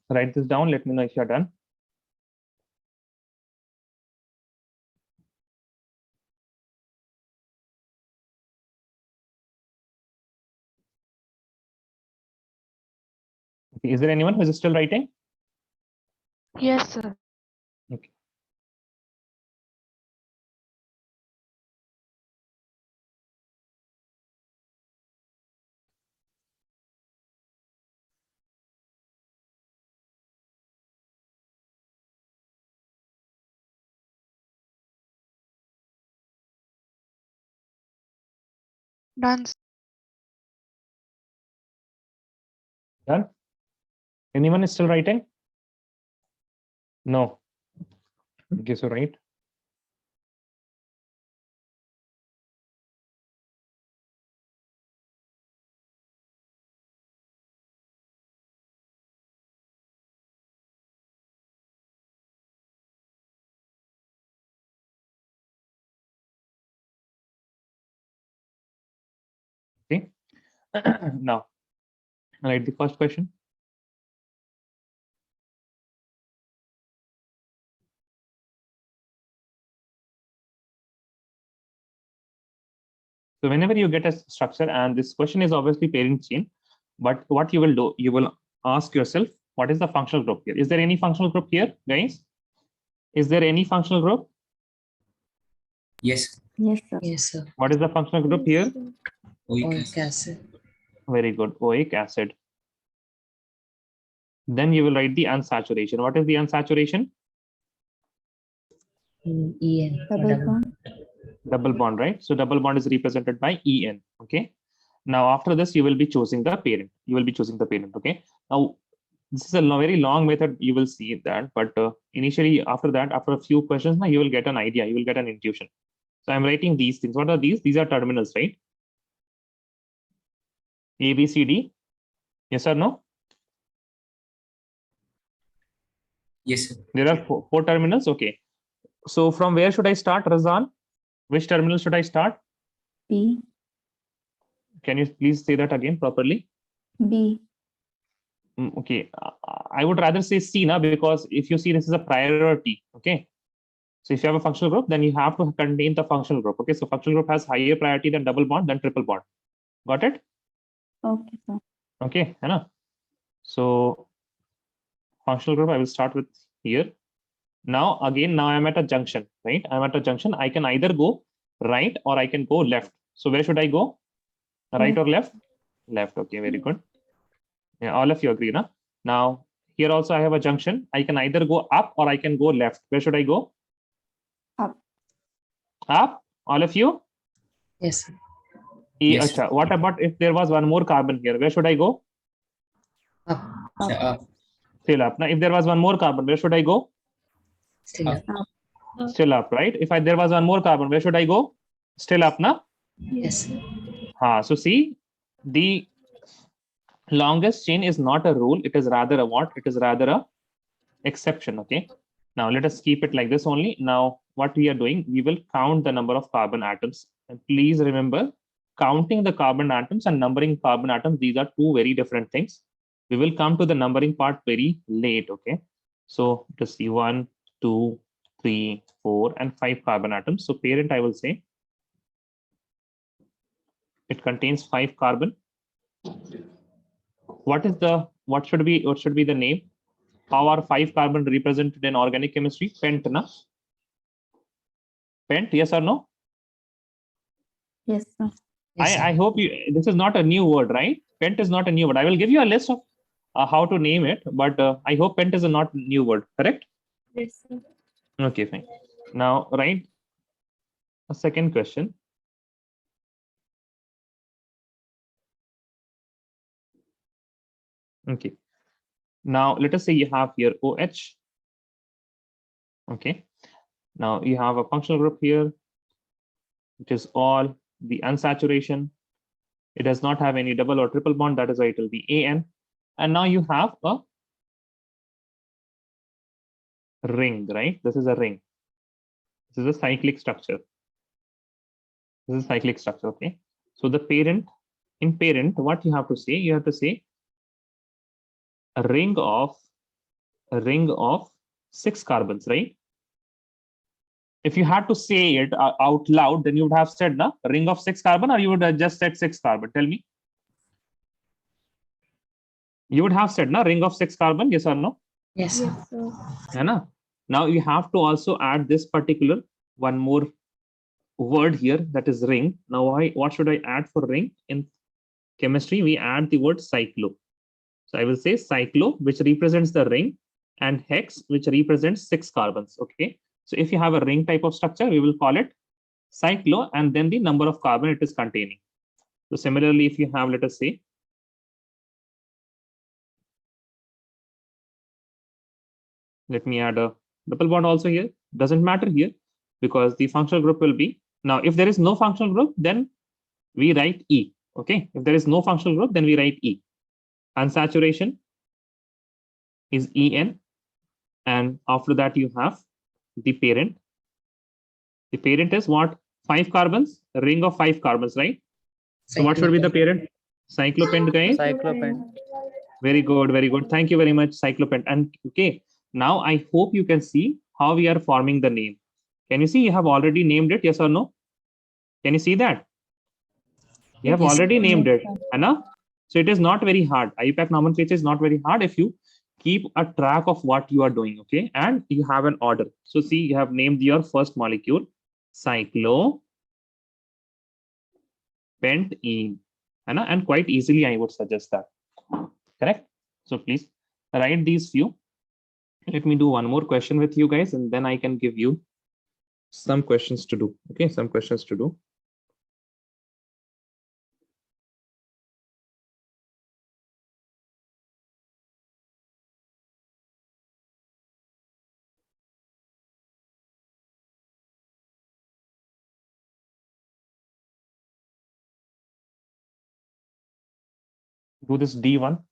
Speaker 1: Write this down. Let me know if you're done. Okay. Is there anyone who is still writing?
Speaker 5: Yes, sir.
Speaker 1: Okay.
Speaker 5: Done.
Speaker 1: Done? Anyone is still writing? No. Okay, so right. Okay. Now, write the first question. So whenever you get a structure, and this question is obviously parent chain, but what you will do, you will ask yourself, what is the functional group here? Is there any functional group here, guys? Is there any functional group?
Speaker 6: Yes.
Speaker 2: Yes, sir.
Speaker 4: Yes, sir.
Speaker 1: What is the functional group here?
Speaker 4: Oic acid.
Speaker 1: Very good, oic acid. Then you will write the unsaturation. What is the unsaturation?
Speaker 4: En.
Speaker 2: Double bond.
Speaker 1: Double bond, right? So double bond is represented by En. Okay. Now after this, you will be choosing the parent. You will be choosing the parent. Okay. Now this is a very long method. You will see that, but initially after that, after a few questions, now you will get an idea. You will get an intuition. So I'm writing these things. What are these? These are terminals, right? A, B, C, D. Yes or no?
Speaker 6: Yes, sir.
Speaker 1: There are four terminals. Okay. So from where should I start, Razan? Which terminal should I start?
Speaker 2: B.
Speaker 1: Can you please say that again properly?
Speaker 2: B.
Speaker 1: Okay. I would rather say C now, because if you see this is a priority. Okay. So if you have a functional group, then you have to contain the functional group. Okay. So functional group has higher priority than double bond, than triple bond. Got it?
Speaker 2: Okay, sir.
Speaker 1: Okay. So functional group, I will start with here. Now I'm at a junction, right? I'm at a junction. I can either go right or I can go left. So where should I go? Right or left? Left. Okay, very good. Yeah, all of you agree, na? Now, here also I have a junction. I can either go up or I can go left. Where should I go?
Speaker 2: Up.
Speaker 1: Up, all of you?
Speaker 4: Yes, sir.
Speaker 6: Yes.
Speaker 1: Acha. What about if there was one more carbon here? Where should I go?
Speaker 4: Up.
Speaker 6: Sir,
Speaker 1: Still up. Now, if there was one more carbon, where should I go?
Speaker 4: Still up.
Speaker 1: Still up, right? If there was one more carbon, where should I go? Still up, na?
Speaker 4: Yes, sir.
Speaker 1: So see, the longest chain is not a rule. It is rather a what? It is rather a exception. Okay. Now let us keep it like this only. Now what we are doing, we will count the number of carbon atoms. And please remember, counting the carbon atoms and numbering carbon atoms, these are two very different things. We will come to the numbering part very late. Okay. So just see 1, 2, 3, 4, and 5 carbon atoms. So parent, I will say it contains 5 carbon. What should be the name? How are 5 carbon represented in organic chemistry? Pent, na? Pent, yes or no?
Speaker 2: Yes, sir.
Speaker 4: Yes, sir.
Speaker 1: I hope this is not a new word, right? Pent is not a new word. I will give you a list of how to name it, but I hope pent is a not new word, correct?
Speaker 3: Yes, sir.
Speaker 1: Okay, fine. Now, write a second question. Okay. Now, let us say you have here OH. Okay. Now, you have a functional group here, which is all the unsaturation. It does not have any double or triple bond. That is why it will be AN. And now you have a ring, right? This is a ring. This is a cyclic structure. This is a cyclic structure, okay? So the parent, in parent, what you have to say? You have to say a ring of 6 carbons, right? If you had to say it out loud, then you would have said a ring of 6 carbon, or you would have just said 6 carbon. Tell me. You would have said ring of 6 carbon, yes or no?
Speaker 4: Yes, sir.
Speaker 3: Yes, sir.
Speaker 1: Yeah, now you have to also add this particular one more word here, that is ring. Now what should I add for ring? In chemistry, we add the word cyclo. So I will say cyclo, which represents the ring, and hex, which represents 6 carbons. Okay. So if you have a ring type of structure, we will call it cyclo, and then the number of carbon it is containing. So similarly, if you have, let us say, let me add a double bond also here. Doesn't matter here, because the functional group will be, now if there is no functional group, then we write E. Okay. If there is no functional group, then we write E. Unsaturation is En, and after that you have the parent. The parent is what? 5 carbons, a ring of 5 carbons, right? So what should be the parent? Cyclopent, guys.
Speaker 7: Cyclopent.
Speaker 1: Very good, very good. Thank you very much, cyclopent. And okay, now I hope you can see how we are forming the name. Can you see you have already named it, yes or no? Can you see that? You have
Speaker 4: Yes,
Speaker 1: already named it,
Speaker 2: sir.
Speaker 1: Anna. So it is not very hard. IUPAC nomenclature is not very hard if you keep a track of what you are doing, okay? And you have an order. So see, you have named your first molecule, cyclopentene, Anna, and quite easily I would suggest that. Correct? So please write these few. Let me do one more question with you guys, and then I can give you some questions to do. Okay, some questions to do. Do this D1.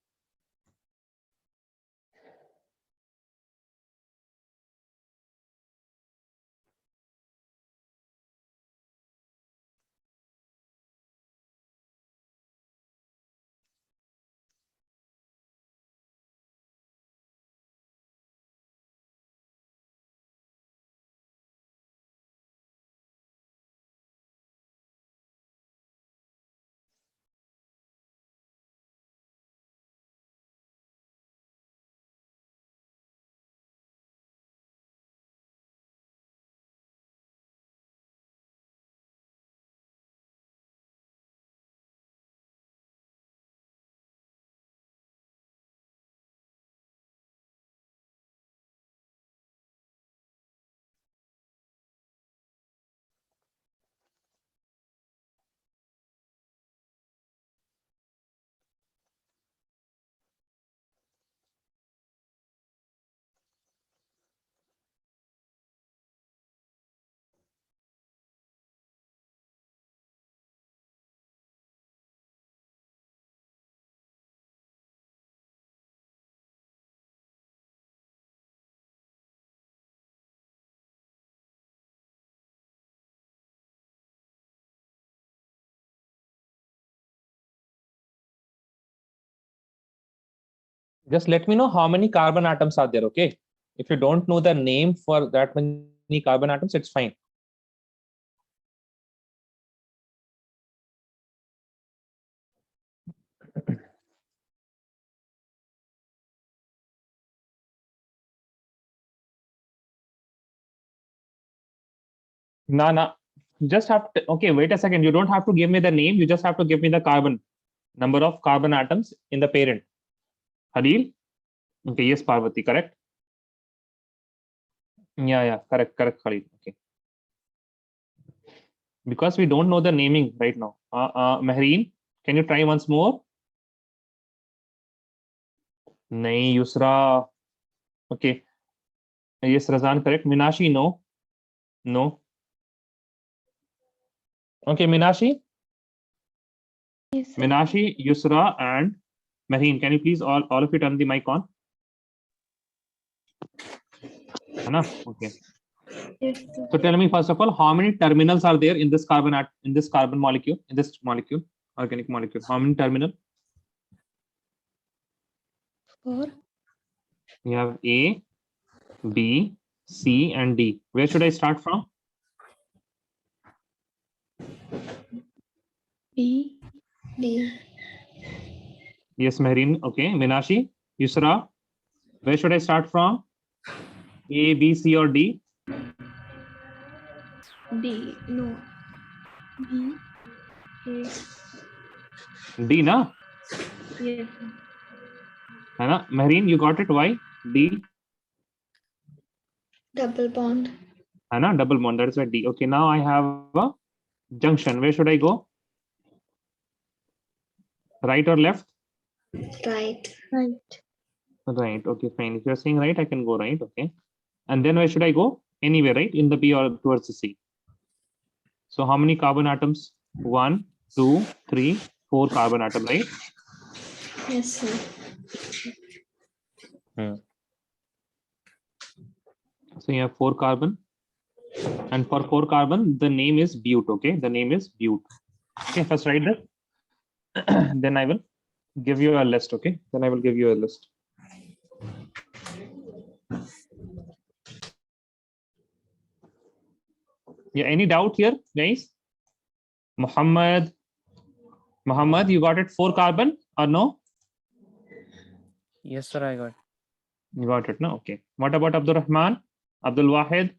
Speaker 1: Just let me know how many carbon atoms are there, okay? If you don't know the name for that many carbon atoms, it's fine. No. Just have to, okay, wait a second. You don't have to give me the name. You just have to give me the carbon, number of carbon atoms in the parent. Halil? Okay, yes, Parvati, correct? Yeah, correct, Khalid. Okay. Because we don't know the naming right now. Mehreen, can you try once more? Nahi, Yusra. Okay. Yes, Razan, correct. Minashi, no. No. Okay, Minashi,
Speaker 2: Yes, sir.
Speaker 1: Minashi, Yusra, and Mehreen. Can you please all of you turn the mic on? Hana? Okay.
Speaker 2: Yes, sir.
Speaker 1: So tell me first of all, how many terminals are there in this carbon molecule, organic molecule? How many terminal?
Speaker 3: 4.
Speaker 1: We have A, B, C, and D. Where should I start from?
Speaker 2: B.
Speaker 3: D.
Speaker 1: Yes, Mehreen. Okay. Minashi, Yusra, where should I start from? A, B, C, or D?
Speaker 2: D. No. B. A.
Speaker 1: D, na?
Speaker 2: Yes, sir.
Speaker 1: Hana? Mehreen, you got it. Why? D.
Speaker 3: Double bond.
Speaker 1: Hana? Double bond. That is why D. Okay. Now I have a junction. Where should I go? Right or left?
Speaker 3: Right.
Speaker 2: Right.
Speaker 1: Right. Okay, fine. If you're saying right, I can go right. Okay. And then where should I go? Anywhere, right? In the B or towards the C. So how many carbon atoms? 1, 2, 3, 4 carbon atom, right?
Speaker 3: Yes, sir.
Speaker 1: So you have 4 carbon. And for 4 carbon, the name is bute. Okay. The name is bute. Okay. First write that. Then I will give you a list. Okay. Then I will give you a list. Yeah. Any doubt here, guys? Muhammad, you got it 4 carbon or no?
Speaker 7: Yes, sir, I got.
Speaker 1: You got it, no? Okay. What about Abdul Rahman? Abdul Wahid?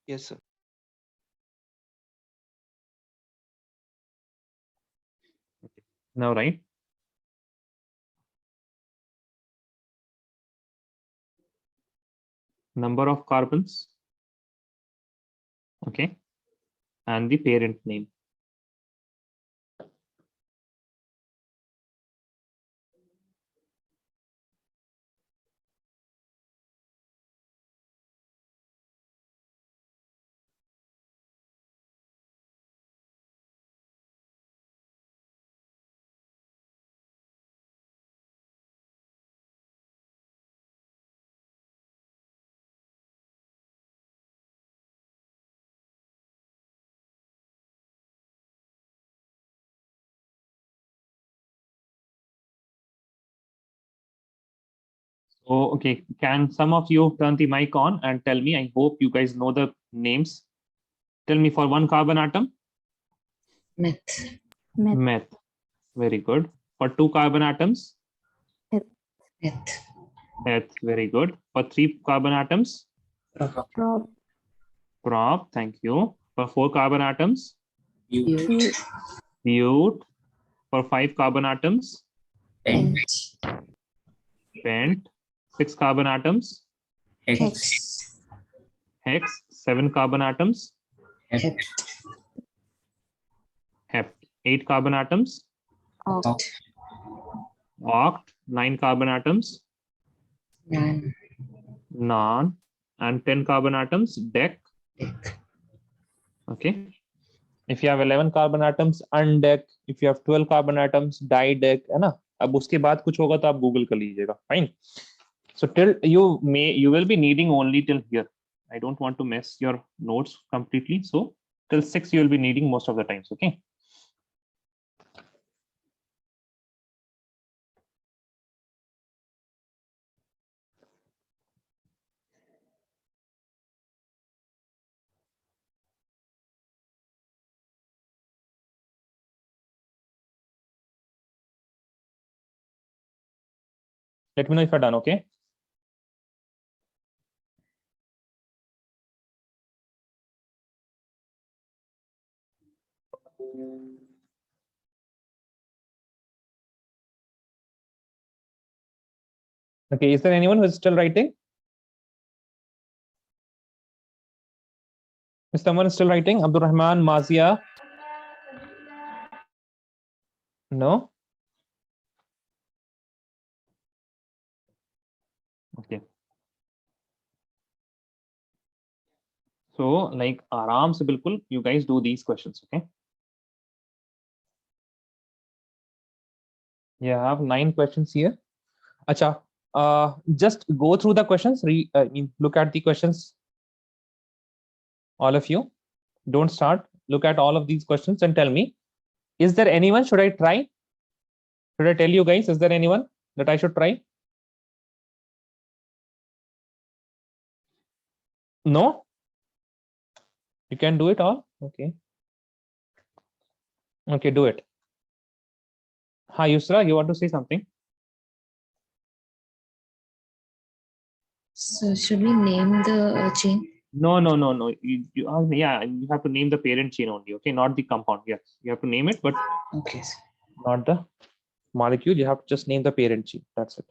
Speaker 7: Yes, sir.
Speaker 1: Now, right? Number of carbons. Okay. And the parent name. So, okay. Can some of you turn the mic on and tell me? I hope you guys know the names. Tell me for 1 carbon atom.
Speaker 4: Meth.
Speaker 2: Meth.
Speaker 1: Meth. Very good. For 2 carbon atoms.
Speaker 4: Meth.
Speaker 1: Meth. Very good. For 3 carbon atoms.
Speaker 2: Prop.
Speaker 1: Prop. Thank you. For 4 carbon atoms.
Speaker 6: Bute.
Speaker 4: Bute.
Speaker 1: Bute. For 5 carbon atoms.
Speaker 6: Pent.
Speaker 1: Pent. 6 carbon atoms.
Speaker 6: Hex.
Speaker 4: Hex.
Speaker 1: Hex. 7 carbon atoms.
Speaker 6: Hept.
Speaker 1: Hept. 8 carbon atoms.
Speaker 2: Oct.
Speaker 1: Oct. 9 carbon atoms.
Speaker 4: Non.
Speaker 1: Non. And 10 carbon atoms. Dec.
Speaker 4: Dec.
Speaker 1: Okay. If you have 11 carbon atoms, undec. If you have 12 carbon atoms, didec, है ना? अब उसके बाद कुछ होगा तो आप Google कर लीजिएगा. Fine. So till you will be needing only till here. I don't want to mess your notes completely. So till 6 you will be needing most of the times. Okay. Let me know if you're done, okay? Okay, is there anyone who is still writing? Is someone still writing? Abdul Rahman, Mazia? No? Okay. So, like, आराम से बिल्कुल, you guys do these questions, okay? You have 9 questions here. Acha, just go through the questions. Look at the questions. All of you, don't start. Look at all of these questions and tell me, is there anyone? Should I try? Should I tell you guys? Is there anyone that I should try? No? You can do it all? Okay. Okay, do it. Hi, Yusra, you want to say something?
Speaker 4: So should we name the chain?
Speaker 1: No. Yeah, you have to name the parent chain only, okay? Not the compound. Yes, you have to name it, but
Speaker 4: Okay.
Speaker 1: not the molecule. You have to just name the parent chain. That's it.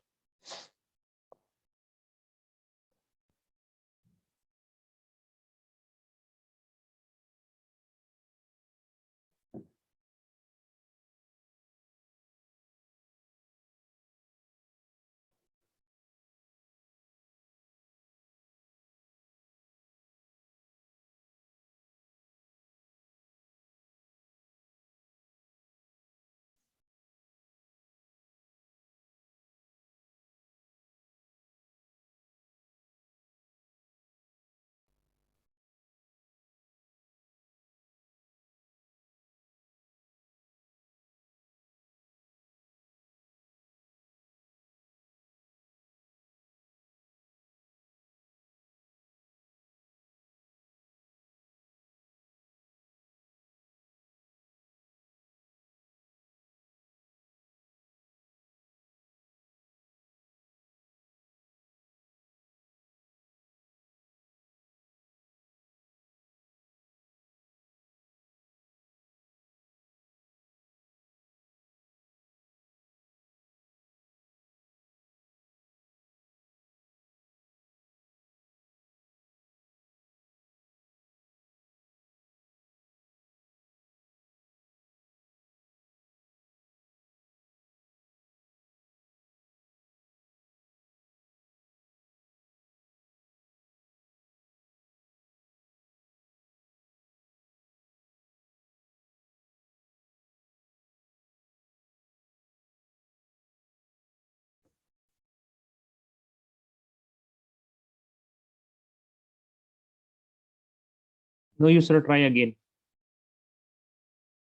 Speaker 1: No, Yusra, try again.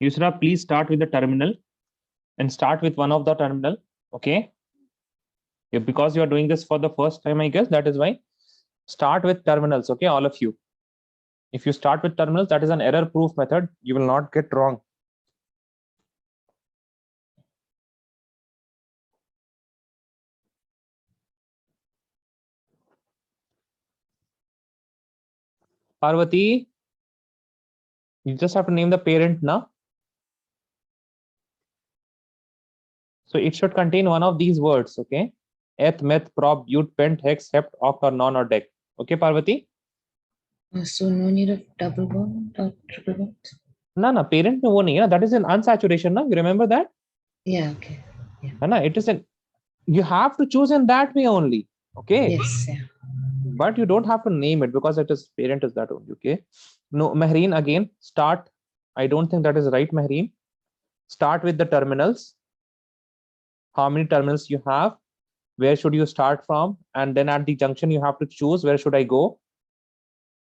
Speaker 1: Yusra, please start with the terminal and start with one of the terminal, okay? Yeah, because you are doing this for the first time, I guess that is why. Start with terminals, okay, all of you. If you start with terminals, that is an error-proof method. You will not get wrong. Parvati, you just have to name the parent now. So it should contain one of these words, okay? Eth, meth, prop, but, pent, hex, hept, oct, or non, or dec. Okay, Parvati?
Speaker 4: So no need of double bond or triple bond?
Speaker 1: No, parent में वो नहीं है ना. That is an unsaturation, na? You remember that?
Speaker 4: Yeah, okay. Yeah.
Speaker 1: No, it is an. You have to choose in that way only, okay?
Speaker 4: Yes, yeah.
Speaker 1: But you don't have to name it because it is parent is that only, okay? No, Mehreen, again, start. I don't think that is right, Mehreen. Start with the terminals. How many terminals you have? Where should you start from? And then at the junction, you have to choose where should I go?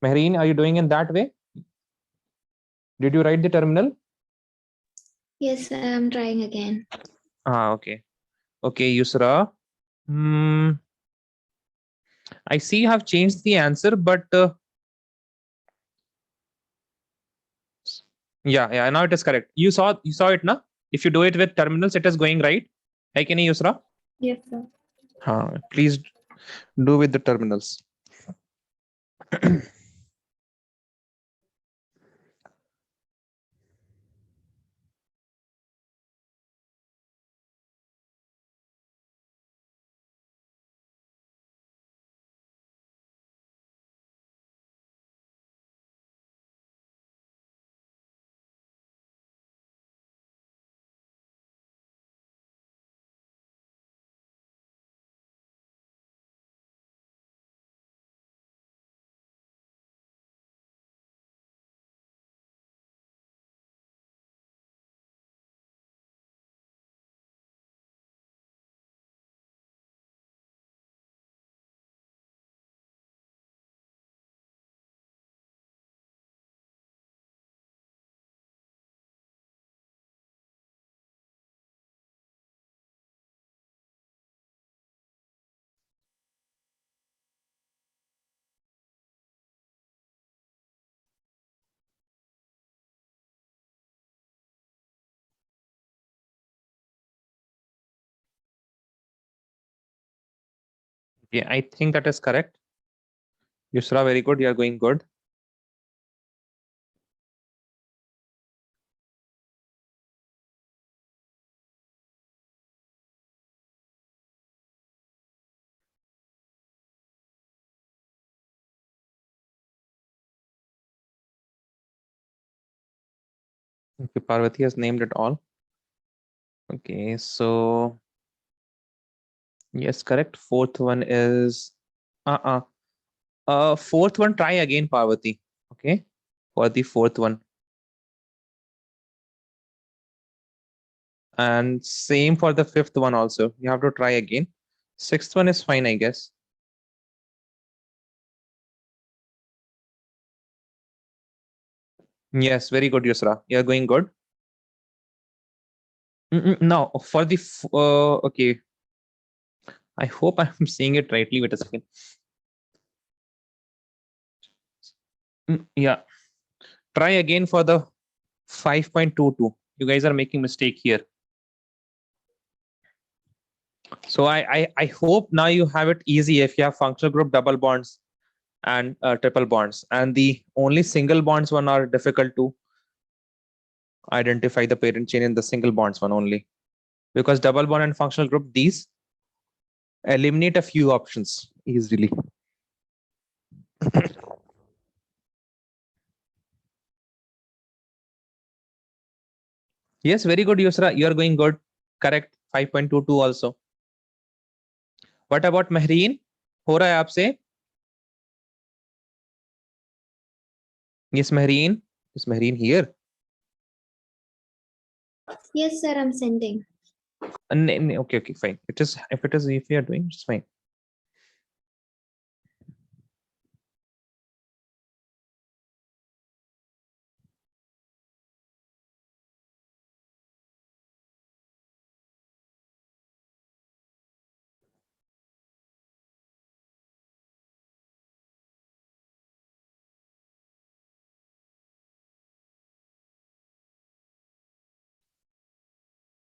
Speaker 1: Mehreen, are you doing in that way? Did you write the terminal?
Speaker 3: Yes, I am trying again.
Speaker 1: Okay. Okay, Yusra. I see you have changed the answer, but yeah, now it is correct. You saw it, na? If you do it with terminals, it is going right. Hai ki nahi, Yusra?
Speaker 2: Yes, sir.
Speaker 1: Please do with the terminals. Yeah, I think that is correct. Yusra, very good. You are going good. Okay, Parvati has named it all. Okay, so yes, correct. Fourth one is fourth one, try again, Parvati. Okay, for the fourth one. And same for the fifth one also. You have to try again. Sixth one is fine, I guess. Yes, very good, Yusra. You're going good. No, for the okay. I hope I'm saying it rightly. Wait a second. Yeah, try again for the 5.22. You guys are making mistake here. So I hope now you have it easy if you have functional group double bonds and triple bonds, and the only single bonds one are difficult to identify the parent chain in the single bonds one only, because double bond and functional group, these eliminate a few options easily. Yes, very good, Yusra. You are going good. Correct. 5.22 also. What about Mehreen? हो रहा है आपसे? Yes, Mehreen. Is Mehreen here?
Speaker 3: Yes, sir, I'm sending.
Speaker 1: Okay, fine. It is, if you are doing, it's fine.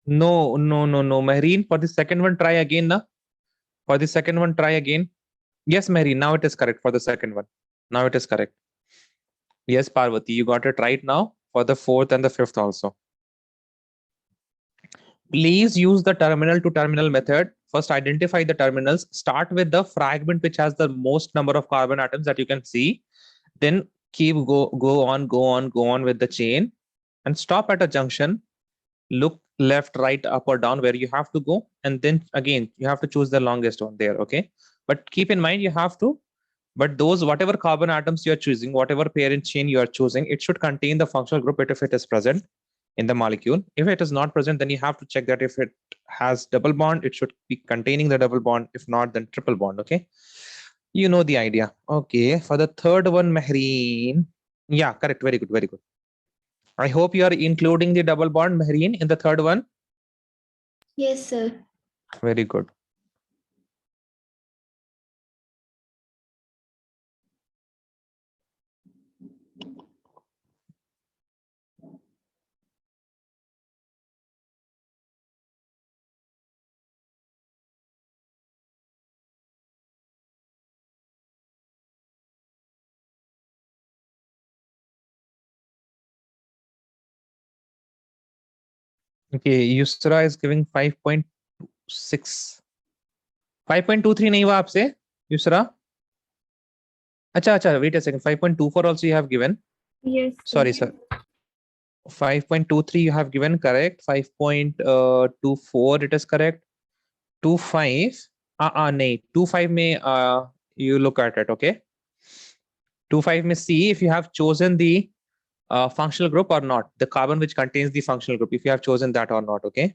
Speaker 1: No, Mehreen, for the second one, try again, na? For the second one, try again. Yes, Mehreen, now it is correct for the second one. Now it is correct. Yes, Parvati, you got it right now for the fourth and the fifth also. Please use the terminal to terminal method. First, identify the terminals. Start with the fragment which has the most number of carbon atoms that you can see. Then keep go on with the chain and stop at a junction. Look left, right, up or down where you have to go. And then again, you have to choose the longest one there. Okay. But keep in mind, you have to, but those, whatever carbon atoms you're choosing, whatever parent chain you are choosing, it should contain the functional group if it is present in the molecule. If it is not present, then you have to check that if it has double bond, it should be containing the double bond. If not, then triple bond. Okay. You know the idea. Okay. For the third one, Mehreen. Yeah, correct. Very good. Very good. I hope you are including the double bond, Mehreen, in the third one.
Speaker 3: Yes, sir.
Speaker 1: Very good. Okay, Yusra is giving 5.6. 5.23 नहीं हुआ आपसे Yusra? अच्छा, wait a second. 5.24 also you have given.
Speaker 2: Yes, sir.
Speaker 1: Sorry, sir. 5.23 you have given, correct. 5.24 it is correct. 25 nahi, 25 may you look at it, okay. 25 may see if you have chosen the functional group or not, the carbon which contains the functional group, if you have chosen that or not, okay.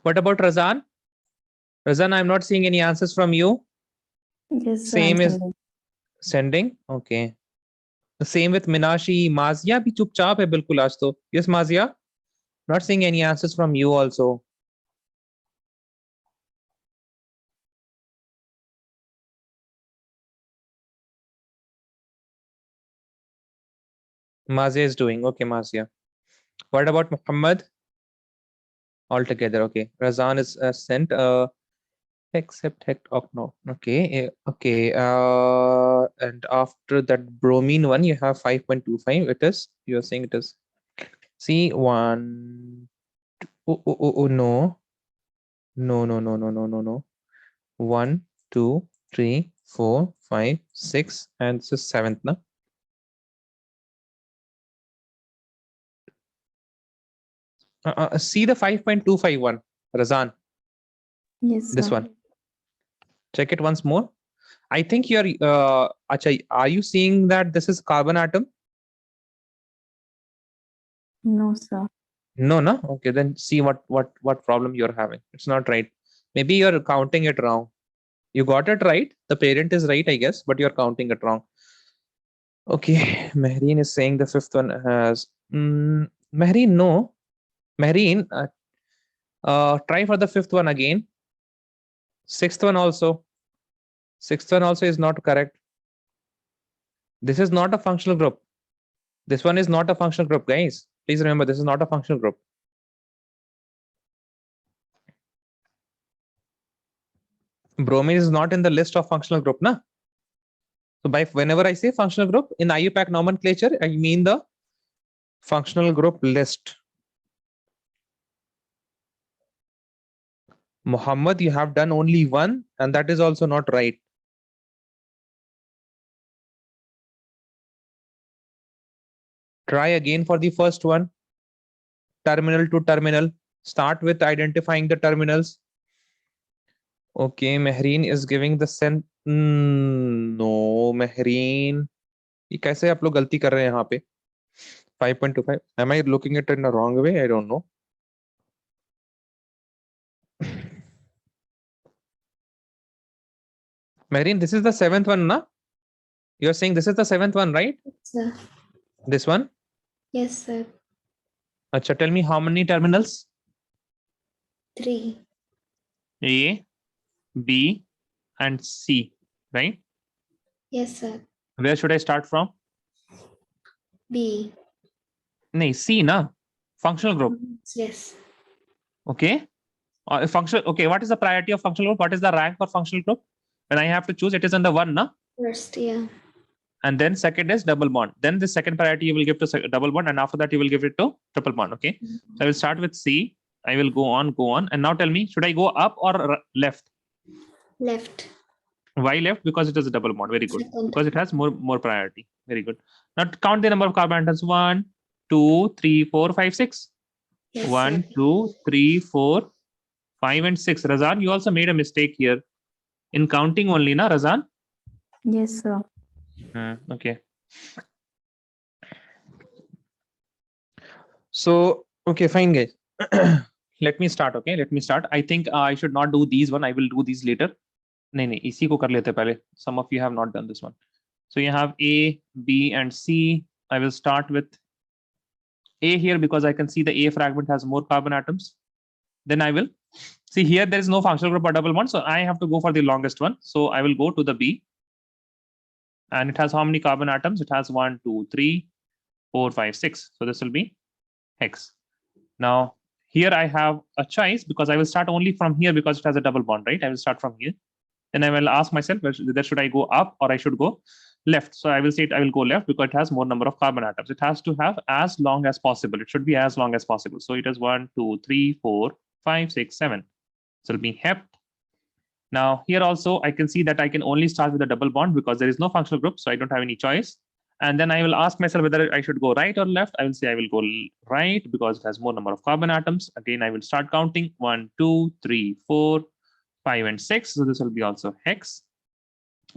Speaker 1: What about Razan? Razan, I'm not seeing any answers from you.
Speaker 2: Yes, sir.
Speaker 1: Same
Speaker 2: I'm
Speaker 1: is sending, okay. The same with Minashi. Mazia bhi chupchap hai bilkul aaj to. Yes, Mazia. Not seeing any answers from you also. Mazia is doing, okay, Mazia. What about Muhammad? All together, okay. Razan is sent. Except hect of no. Okay, okay. And after that bromine one, you have 5.25. It is. You are saying it is. See one. Oh, no. No. 1, 2, 3, 4, 5, 6, and this is 7th, na? See the 5.251, Razan.
Speaker 2: Yes,
Speaker 1: This
Speaker 2: sir.
Speaker 1: one. Check it once more. I think you're. Acha, are you seeing that this is carbon atom?
Speaker 2: No, sir.
Speaker 1: No, no. Okay, then see what problem you're having. It's not right. Maybe you're counting it wrong. You got it right. The parent is right, I guess, but you're counting it wrong. Okay, Mehreen is saying the fifth one has. Mehreen, no. Mehreen, try for the fifth one again. Sixth one also. Sixth one also is not correct. This is not a functional group. This one is not a functional group, guys. Please remember, this is not a functional group. Bromine is not in the list of functional group, na? So by whenever I say functional group in IUPAC nomenclature, I mean the functional group list. Muhammad, you have done only one, and that is also not right. Try again for the first one. Terminal to terminal. Start with identifying the terminals. Okay, Mehreen is giving the send. No, Mehreen. ये कैसे आप लोग गलती कर रहे हैं यहाँ पे? 5.25. Am I looking at it in a wrong way? I don't know. Mehreen, this is the 7th one, na? You're saying this is the 7th one, right?
Speaker 3: Sir.
Speaker 1: This one?
Speaker 3: Yes, sir.
Speaker 1: Acha, tell me how many terminals?
Speaker 3: 3.
Speaker 1: A, B, and C, right?
Speaker 3: Yes, sir.
Speaker 1: Where should I start from?
Speaker 3: B.
Speaker 1: No, C, na? Functional group.
Speaker 3: Yes.
Speaker 1: Okay. Functional. Okay. What is the priority of functional group? What is the rank for functional group? When I have to choose, it is on the 1, na?
Speaker 3: First, yeah.
Speaker 1: And then second is double bond. Then the second priority you will give to double bond, and after that you will give it to triple bond. Okay. So I will start with C. I will go on, and now tell me, should I go up or left?
Speaker 3: Left.
Speaker 1: Why left? Because it is a double bond. Very good.
Speaker 3: Second.
Speaker 1: Because it has more priority. Very good. Now count the number of carbon atoms. 1, 2, 3, 4, 5, 6.
Speaker 3: Yes,
Speaker 1: 1,
Speaker 3: sir.
Speaker 1: 2, 3, 4, 5, and 6. Razan, you also made a mistake here in counting only, na, Razan?
Speaker 2: Yes, sir.
Speaker 1: Okay. So, okay, fine, guys. Let me start. Okay, let me start. I think I should not do these one. I will do these later. नहीं, इसी को कर लेते पहले. Some of you have not done this one. So you have A, B, and C. I will start with A here because I can see the A fragment has more carbon atoms. Then I will see here there is no functional group or double bond, so I have to go for the longest one. So I will go to the B. And it has how many carbon atoms? It has 1, 2, 3, 4, 5, 6. So this will be hex. Now here I have a choice because I will start only from here because it has a double bond, right? I will start from here. Then I will ask myself whether should I go up or I should go left. So I will say I will go left because it has more number of carbon atoms. It has to have as long as possible. It should be as long as possible. So it is 1, 2, 3, 4, 5, 6, 7. So it'll be hept. Now here also I can see that I can only start with a double bond because there is no functional group. So I don't have any choice. And then I will ask myself whether I should go right or left. I will say I will go right because it has more number of carbon atoms. Again, I will start counting 1, 2, 3, 4, 5, and 6. So this will be also hex.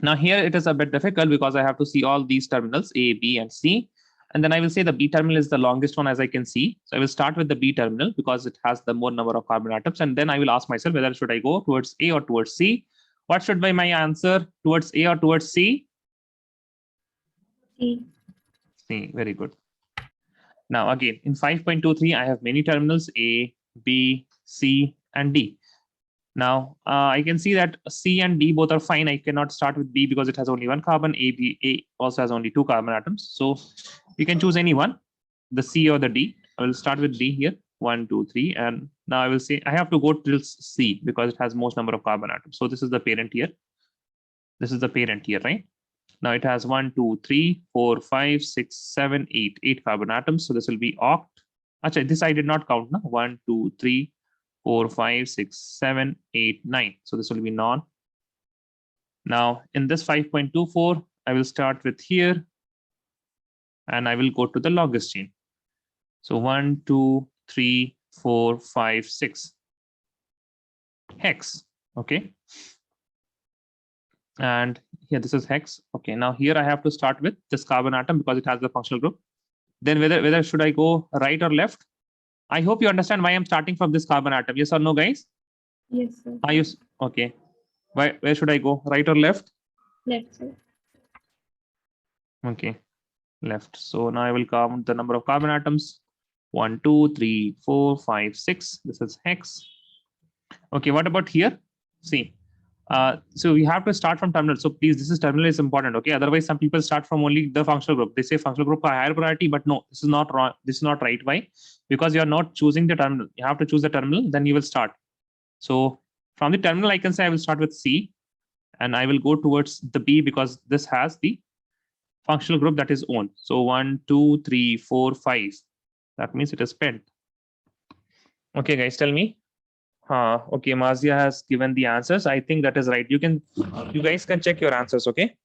Speaker 1: Now here it is a bit difficult because I have to see all these terminals A, B, and C. And then I will say the B terminal is the longest one as I can see. So I will start with the B terminal because it has the more number of carbon atoms. And then I will ask myself whether should I go towards A or towards C. What should be my answer, towards A or towards C?
Speaker 3: C.
Speaker 1: C, very good. Now again, in 5.23, I have many terminals A, B, C, and D. Now I can see that C and D both are fine. I cannot start with B because it has only one carbon. A also has only 2 carbon atoms. So you can choose any one, the C or the D. I will start with D here, 1, 2, 3. And now I will say I have to go till C because it has most number of carbon atoms. So this is the parent here. This is the parent here, right? Now it has 1, 2, 3, 4, 5, 6, 7, 8 carbon atoms. So this will be oct. Actually, this I did not count now. 1, 2, 3, 4, 5, 6, 7, 8, 9. So this will be non. Now in this 5.24, I will start with here and I will go to the longest chain. So 1, 2, 3, 4, 5, 6. Hex. Okay. And here this is hex. Okay, now here I have to start with this carbon atom because it has the functional group. Then whether should I go right or left? I hope you understand why I'm starting from this carbon atom. Yes or no, guys?
Speaker 3: Yes, sir.
Speaker 1: Are you okay? Where should I go? Right or left?
Speaker 3: Left, sir.
Speaker 1: Okay, left. So now I will count the number of carbon atoms. 1, 2, 3, 4, 5, 6. This is hex. Okay, what about here? See. So we have to start from terminal. So please, this is terminal is important. Okay. Otherwise, some people start from only the functional group. They say functional group are higher priority, but no, this is not wrong. This is not right. Why? Because you are not choosing the terminal. You have to choose the terminal, then you will start. So from the terminal, I can say I will start with C and I will go towards the B because this has the functional group that is on. So 1, 2, 3, 4, 5. That means it is spent. Okay, guys, tell me. Okay, Mazia has given the answers. I think that is right. You guys can check your answers. Okay,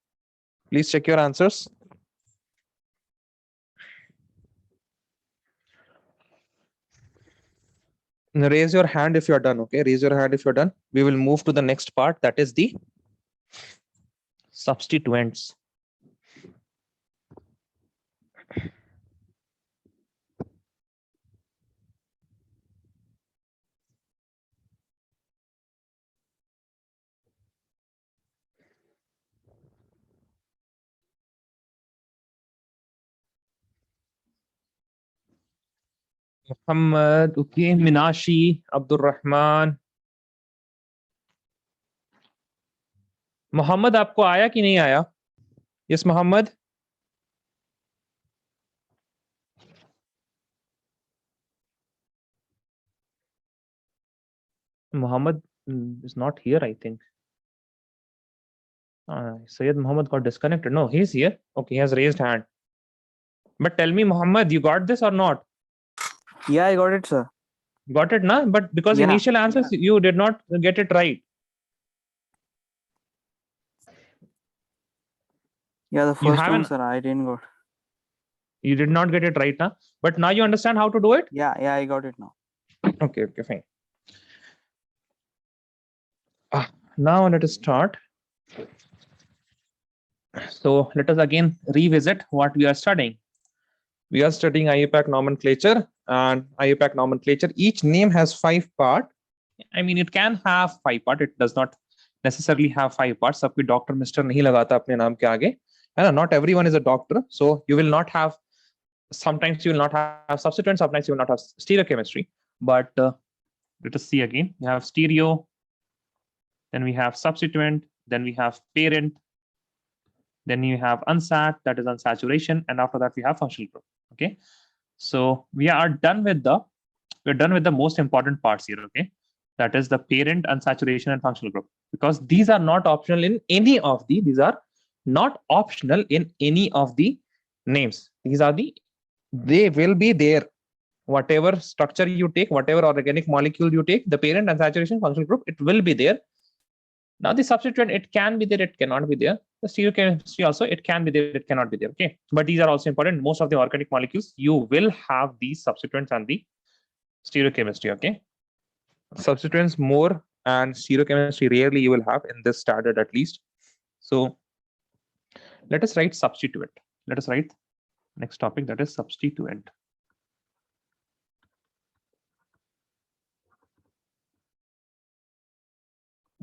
Speaker 1: please check your answers. Raise your hand if you're done. Okay, raise your hand if you're done. We will move to the next part, that is the substituents. Muhammad, okay, Minashi, Abdul Rahman. Mohammad आपको आया कि नहीं आया? Yes, Muhammad. Muhammad is not here, I think. Syed Muhammad got disconnected. No, he's here. Okay, he has raised hand. But tell me, Muhammad, you got this or not?
Speaker 7: Yeah, I got it, sir.
Speaker 1: Got it, na? But because
Speaker 7: Yeah.
Speaker 1: initial answers, you did not get it right.
Speaker 7: Yeah, the first
Speaker 1: haven't-
Speaker 7: one, sir, I didn't got.
Speaker 1: You did not get it right, na? But now you understand how to do it?
Speaker 7: Yeah, I got it now.
Speaker 1: Okay, fine. Now let us start. So let us again revisit what we are studying. We are studying IUPAC nomenclature, and IUPAC nomenclature, each name has 5 parts. I mean, it can have 5 parts. It does not necessarily have 5 parts. Sabki doctor, Mr. nahi lagata apne naam ke aage. And not everyone is a doctor. So you will not have, sometimes you will not have substituents, sometimes you will not have stereochemistry. But let us see again. You have stereo, then we have substituent, then we have parent, then you have unsat, that is unsaturation, and after that we have functional group. Okay, so we are done with the most important parts here. Okay, that is the parent, unsaturation, and functional group, because these are not optional in any of these are not optional in any of the names. These are they will be there. Whatever structure you take, whatever organic molecule you take, the parent and saturation functional group, it will be there. Now the substituent, it can be there, it cannot be there. The stereochemistry also, it can be there, it cannot be there. Okay, but these are also important. Most of the organic molecules, you will have these substituents and the stereochemistry. Okay, substituents more and stereochemistry rarely you will have in this standard at least. So let us write substituent. Let us write next topic, that is substituent.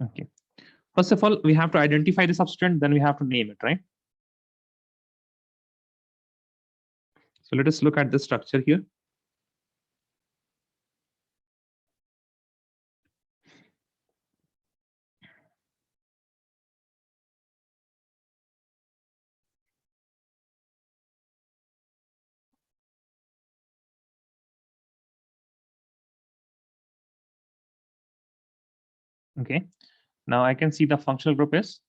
Speaker 1: Okay. First of all, we have to identify the substituent, then we have to name it, right? So let us look at the structure here. Okay. Now I can see the functional group is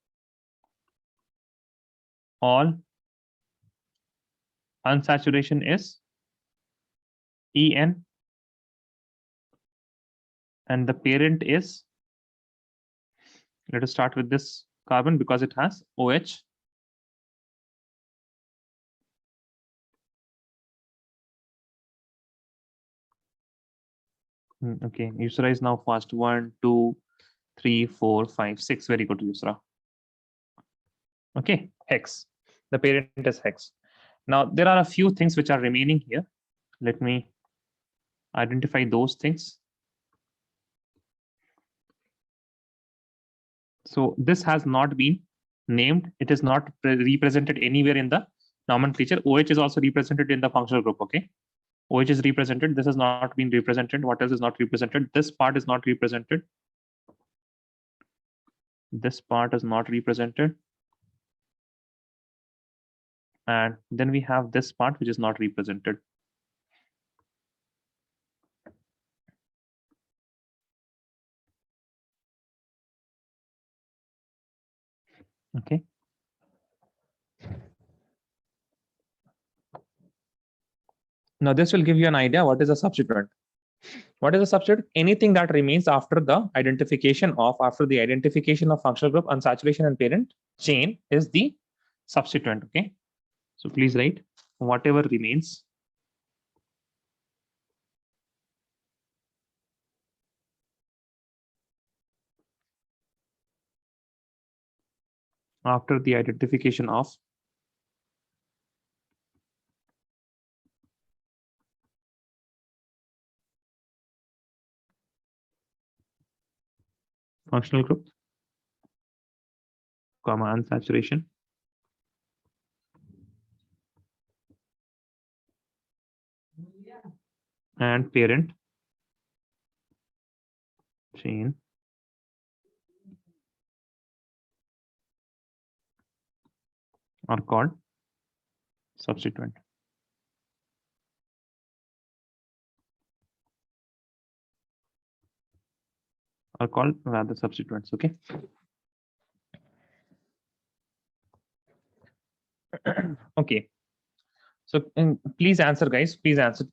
Speaker 1: all, unsaturation is En, and the parent is, let us start with this carbon because it has OH. Okay, Yusra is now fast. 1, 2, 3, 4, 5, 6. Very good, Yusra. Okay, hex. The parent is hex. Now there are a few things which are remaining here. Let me identify those things. So this has not been named. It is not represented anywhere in the nomenclature. OH is also represented in the functional group. Okay, OH is represented. This has not been represented. What else is not represented? This part is not represented. This part is not represented. And then we have this part which is not represented. Okay. Now this will give you an idea what is a substituent. What is a substituent? Anything that remains after the identification of functional group, unsaturation and parent chain is the substituent. Okay. So please write whatever remains after the identification of functional group, comma, unsaturation, and parent chain are called substituent. Are called rather substituents. Okay. Okay. So please answer, guys. Please answer.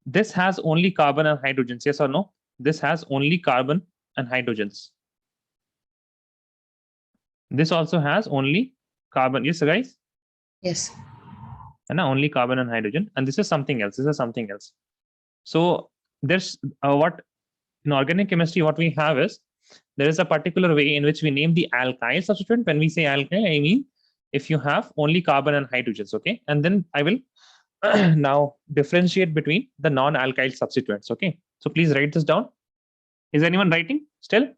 Speaker 1: This has only carbon and hydrogens. Yes or no? This has only carbon and hydrogens. This also has only carbon. Yes, guys.
Speaker 4: Yes.
Speaker 1: And only carbon and hydrogen. And this is something else. This is something else. So there's what in organic chemistry, what we have is there is a particular way in which we name the alkyl substituent. When we say alkyl, I mean if you have only carbon and hydrogens. Okay. And then I will now differentiate between the non-alkyl substituents. Okay. So please write this down. Is anyone writing still?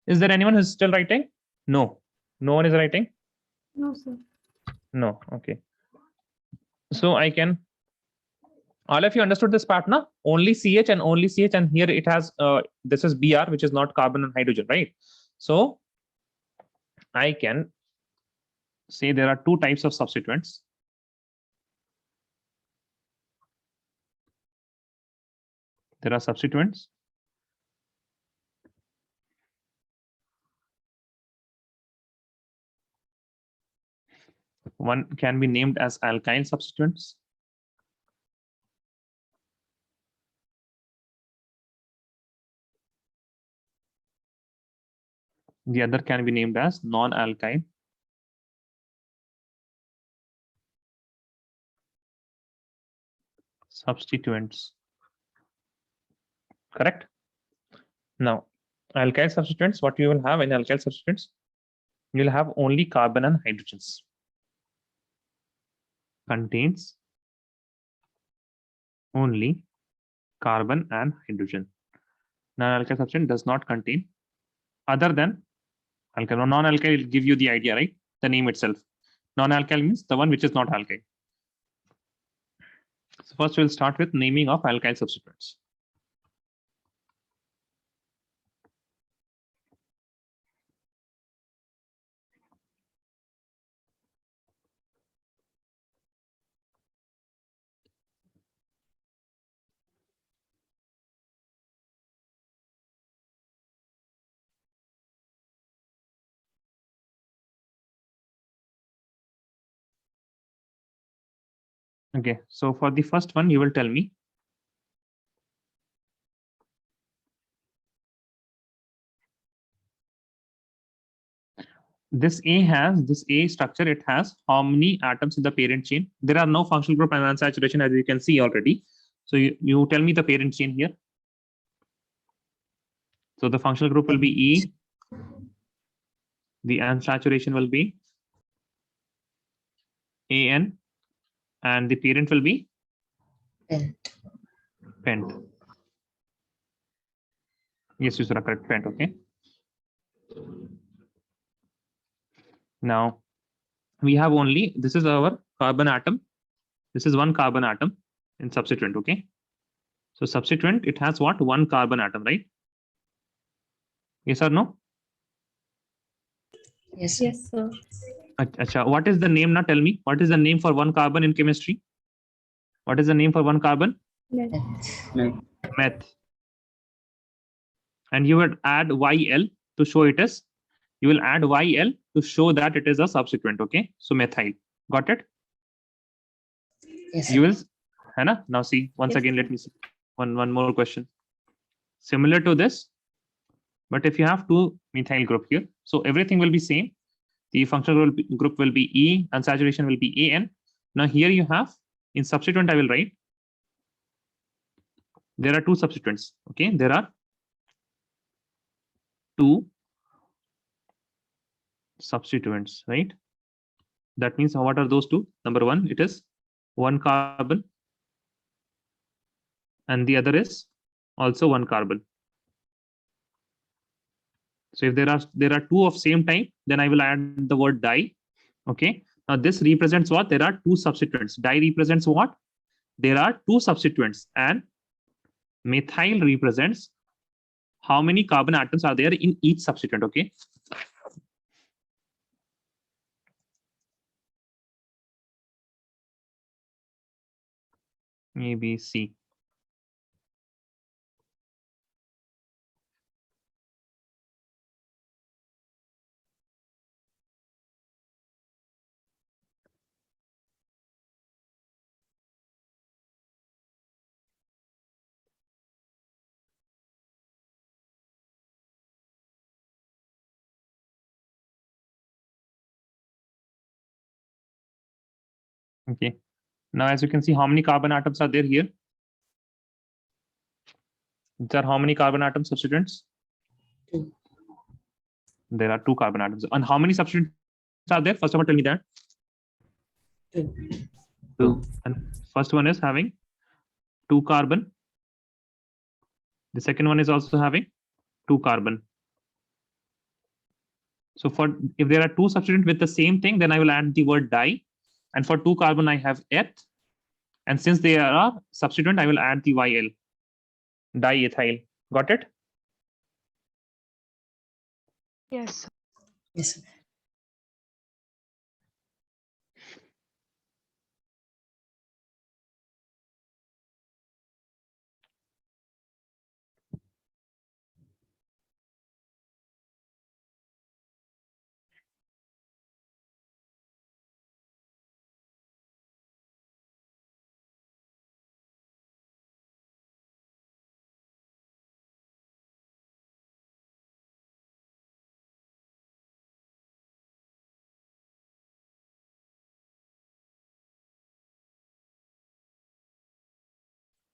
Speaker 1: Is there anyone who's still writing? No. No one is writing?
Speaker 3: No, sir.
Speaker 1: No. Okay. So I can, all of you understood this part now? Only CH and only CH, and here it has, this is Br, which is not carbon and hydrogen, right? So I can say there are two types of substituents. There are substituents One can be named as alkyl substituents. The other can be named as non-alkyl substituents. Correct? Now, alkyl substituents, what you will have in alkyl substituents? You'll have only carbon and hydrogens. Contains only carbon and hydrogen. Non-alkyl substituent does not contain other than alkyl. Non-alkyl will give you the idea, right? The name itself. Non-alkyl means the one which is not alkyl. So first we'll start with naming of alkyl substituents. Okay, so for the first one, you will tell me. This A structure, it has how many atoms in the parent chain? There are no functional group and unsaturation, as you can see already. So you tell me the parent chain here. So the functional group will be E. The unsaturation will be AN. And the parent will be
Speaker 4: Pent.
Speaker 1: Pent. Yes, you are correct. Pent. Okay. Now we have only, this is our carbon atom. This is one carbon atom in substituent. Okay. So substituent, it has what? One carbon atom, right? Yes or no?
Speaker 4: Yes, sir.
Speaker 3: Yes, sir.
Speaker 1: Acha, what is the name now? Tell me. What is the name for one carbon in chemistry? What is the name for one carbon?
Speaker 3: Meth.
Speaker 6: Meth.
Speaker 1: Meth. And you would add YL to show it as, you will add YL to show that it is a substituent. Okay. So methyl. Got it?
Speaker 4: Yes, sir.
Speaker 1: You will, Hannah. Now see, once
Speaker 3: Yes,
Speaker 1: again,
Speaker 3: sir.
Speaker 1: let me see. One more question. Similar to this, but if you have two methyl group here, so everything will be same. The functional group will be E, and saturation will be AN. Now here you have, in substituent, I will write, there are two substituents. Okay, there are two substituents, right? That means what are those two? Number one, it is one carbon, and the other is also one carbon. So if there are two of same type, then I will add the word di. Okay. Now this represents what? There are two substituents. Di represents what? There are two substituents, and methyl represents how many carbon atoms are there in each substituent. Okay. A, B, C. Okay. Now, as you can see, how many carbon atoms are there here? There are how many carbon atom substituents?
Speaker 4: Two.
Speaker 1: There are two carbon atoms. And how many substituents are there? First of all, tell me that.
Speaker 4: Two.
Speaker 1: Two. And first one is having two carbon. The second one is also having two carbon. So for if there are two substituents with the same thing, then I will add the word di. And for two carbon, I have eth. And since they are substituent, I will add the YL. Diethyl. Got it?
Speaker 5: Yes.
Speaker 4: Yes, sir.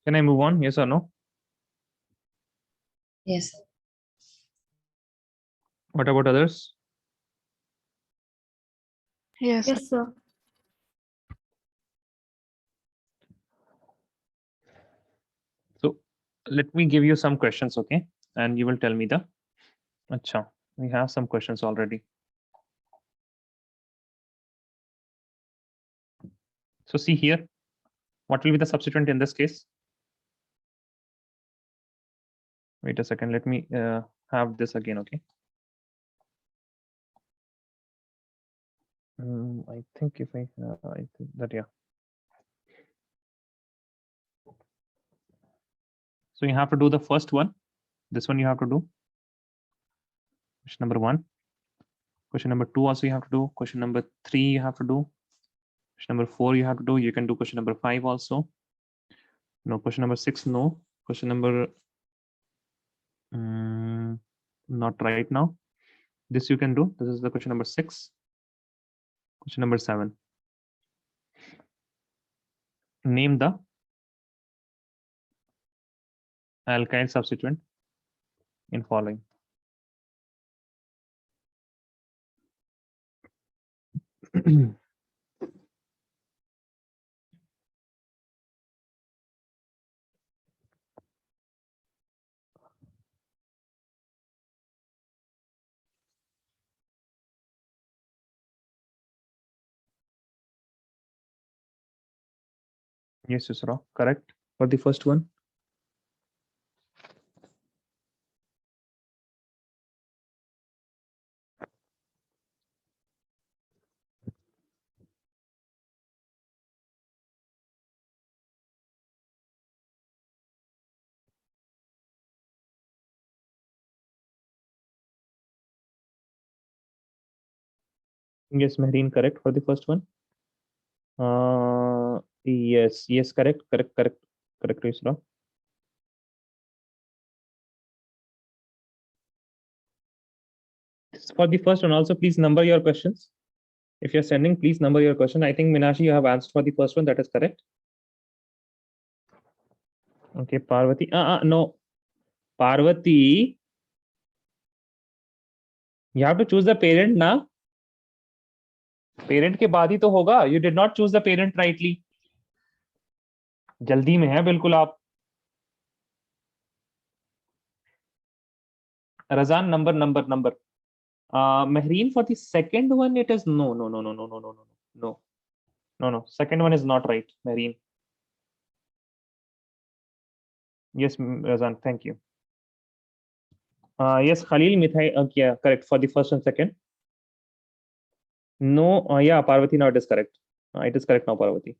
Speaker 1: Can I move on? Yes or no?
Speaker 4: Yes.
Speaker 1: What about others?
Speaker 5: Yes, sir.
Speaker 3: Yes, sir.
Speaker 1: So let me give you some questions, okay? And you will tell me the. Acha, we have some questions already. So see here, what will be the substituent in this case? Wait a second, let me have this again, okay? I think if I think that, yeah. So you have to do the first one. This one you have to do. Question number 1. Question number 2 also you have to do. Question number 3 you have to do. Question number 4 you have to do. You can do question number 5 also. No, question number 6, no. Question number not right now. This you can do. This is the question number 6. Question number 7. Name the alkyl substituent in following. Yes, Yusra, correct for the first one. Yes, Mehreen, correct for the first one. Yes, correct, Yusra. For the first one also, please number your questions. If you're sending, please number your question. I think Minashi, you have answered for the first one. That is correct. Okay, Parvati. No, Parvati. You have to choose the parent now. Parent के बाद ही तो होगा. You did not choose the parent rightly. जल्दी में है बिल्कुल आप. Razan, number. Mehreen, for the second one, it is no. Second one is not right, Mehreen. Yes, Razan, thank you. Yes, Khalil, Mithai, yeah, correct for the first and second. No, yeah, Parvati, now it is correct. It is correct now, Parvati.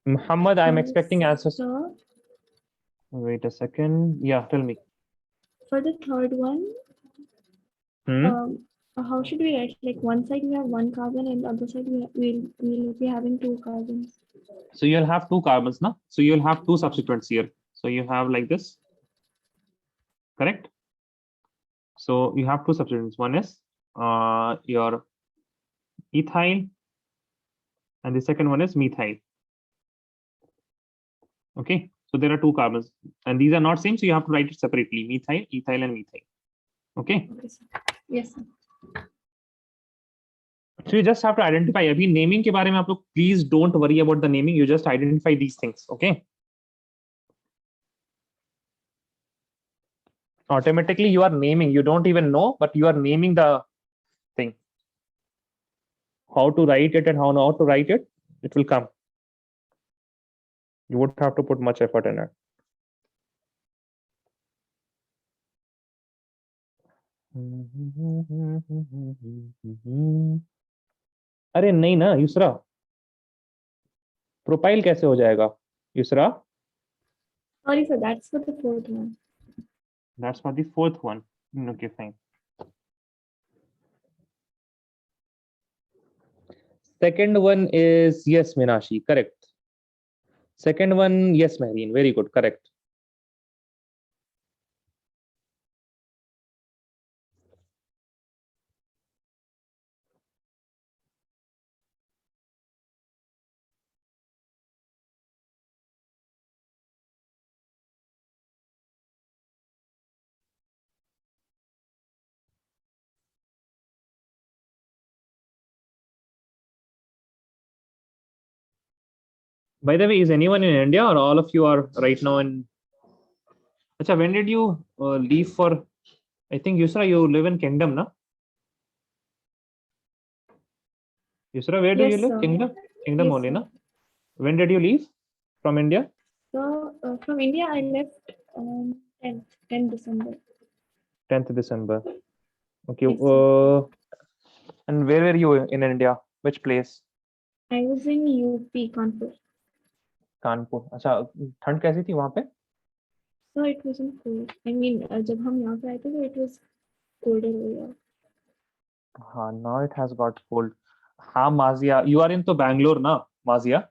Speaker 1: Muhammad, I'm expecting answers.
Speaker 3: Sir,
Speaker 1: Wait a second. Yeah, tell me.
Speaker 3: for the third one, how should we write? Like one side we have one carbon and the other side we'll be having 2 carbons.
Speaker 1: So you'll have 2 carbons now. So you'll have 2 substituents here. So you have like this. Correct? So you have 2 substituents. One is your ethyl, and the second one is methyl. Okay, so there are 2 carbons, and these are not same, so you have to write it separately: methyl, ethyl, and methyl. Okay.
Speaker 3: Okay, sir. Yes, sir.
Speaker 1: So you just have to identify. अभी naming के बारे में आप लोग please don't worry about the naming. You just identify these things. Okay. Automatically you are naming. You don't even know, but you are naming the thing. How to write it and how not to write it, it will come. You won't have to put much effort in it. अरे नहीं ना Yusra, propyl कैसे हो जाएगा Yusra?
Speaker 3: Sorry, sir. That's for the fourth one.
Speaker 1: That's for the fourth one. Okay, fine. Second one is yes, Minashi, correct. Second one, yes, Mehreen, very good, correct. By the way, is anyone in India or all of you are right now in? Acha, when did you leave for? I think Yusra, you live in Kingdom, na? Yusra, where do you
Speaker 3: Yes,
Speaker 1: live?
Speaker 3: sir.
Speaker 1: Kingdom? Kingdom
Speaker 3: Yes,
Speaker 1: only,
Speaker 3: sir.
Speaker 1: na? When did you leave from India?
Speaker 3: So from India, I left 10th December.
Speaker 1: 10th December. Okay.
Speaker 3: Yes, sir.
Speaker 1: And where were you in India? Which place?
Speaker 3: I was in UP, Kanpur.
Speaker 1: Kanpur. अच्छा, ठंड कैसी थी वहां पे?
Speaker 3: So it wasn't cold. I mean, जब हम यहाँ पे आए थे, तो it was colder over here.
Speaker 1: हाँ, now it has got cold. हाँ, Mazia, you are in to Bangalore, na? Mazia.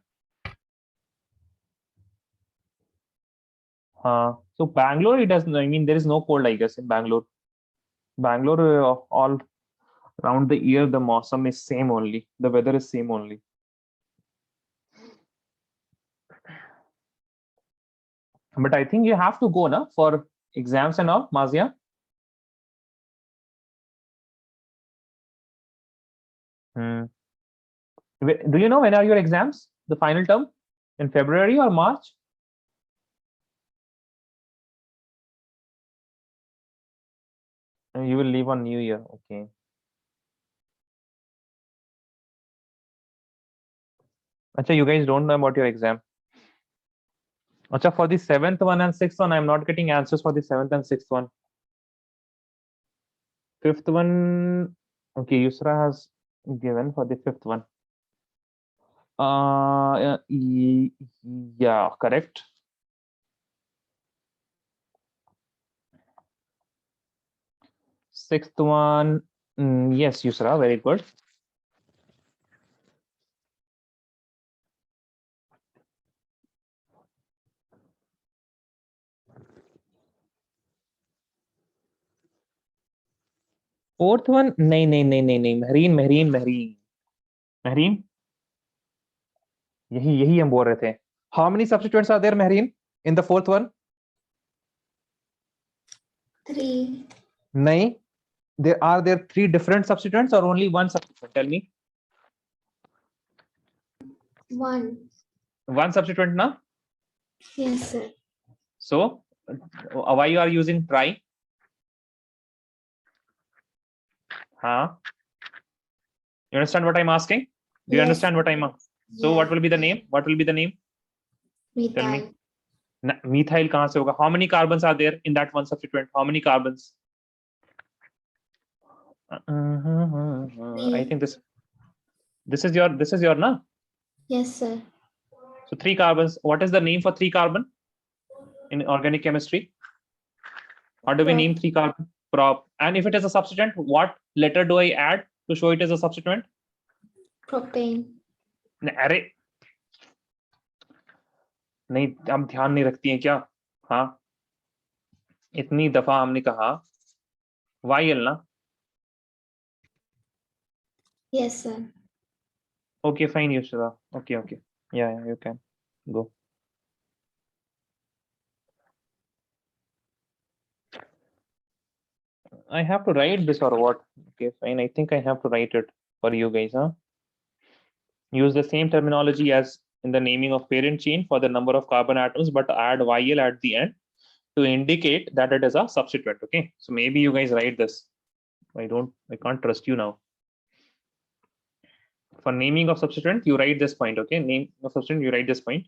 Speaker 1: हाँ, so Bangalore, it doesn't. I mean, there is no cold, I guess, in Bangalore. Bangalore, all around the year, the mausam is same only. The weather is same only. But I think you have to go, na, for exams and all, Mazia. Hmm. Do you know when are your exams? The final term in February or March? You will leave on New Year. Okay. Acha, you guys don't know about your exam. Acha, for the 7th one and 6th one, I'm not getting answers for the 7th and 6th one. 5th one, okay, Yusra has given for the 5th one. Yeah, correct. Sixth one, yes, Yusra, very good. Fourth one, नहीं, Mehreen. यही हम बोल रहे थे. How many substituents are there, Mehreen, in the fourth one?
Speaker 4: 3.
Speaker 1: नहीं. Are there 3 different substituents or only one substituent? Tell me.
Speaker 4: 1.
Speaker 1: One substituent, na?
Speaker 4: Yes, sir.
Speaker 1: So, why you are using try? Huh? You understand what I'm asking? Do you
Speaker 4: Yes.
Speaker 1: understand what I'm asking? So, what will be the name? What will be the name? Tell me.
Speaker 4: Methyl.
Speaker 1: Methyl kahan se hoga? How many carbons are there in that one substituent? How many carbons? I think this is your na?
Speaker 4: Yes, sir.
Speaker 1: So 3 carbons. What is the name for 3 carbon in organic chemistry? How do we
Speaker 4: Prop.
Speaker 1: name 3 carbon? Prop. And if it is a substituent, what letter do I add to show it as a substituent?
Speaker 4: Propane.
Speaker 1: अरे नहीं, हम ध्यान नहीं रखती हैं क्या? हाँ, इतनी दफा हमने कहा वाइल ना.
Speaker 4: Yes, sir.
Speaker 1: Okay, fine, Yusra. Okay. Yeah, you can go. I have to write this or what? Okay, fine. I think I have to write it for you guys, huh? Use the same terminology as in the naming of parent chain for the number of carbon atoms, but add YL at the end to indicate that it is a substituent. Okay, so maybe you guys write this. I can't trust you now. For naming of substituent, you write this point. Okay, name of substituent, you write this point.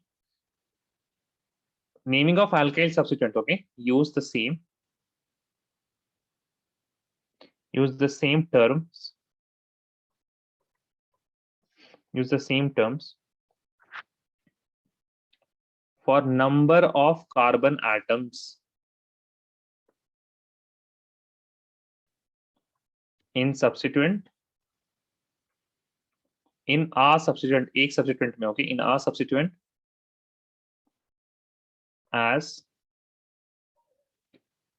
Speaker 1: Naming of alkyl substituent. Okay, use the same terms. Use the same terms for number of carbon atoms in substituent. In our substituent, एक substituent में, okay, in our substituent as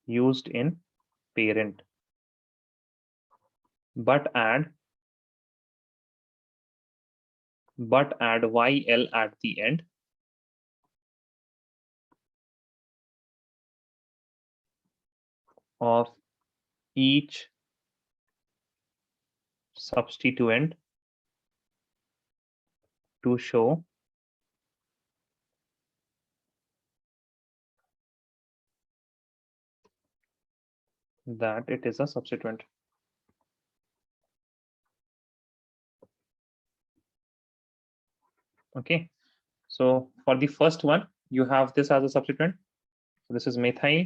Speaker 1: used in parent, but add YL at the end of each substituent to show that it is a substituent. Okay, so for the first one, you have this as a substituent. So this is methyl.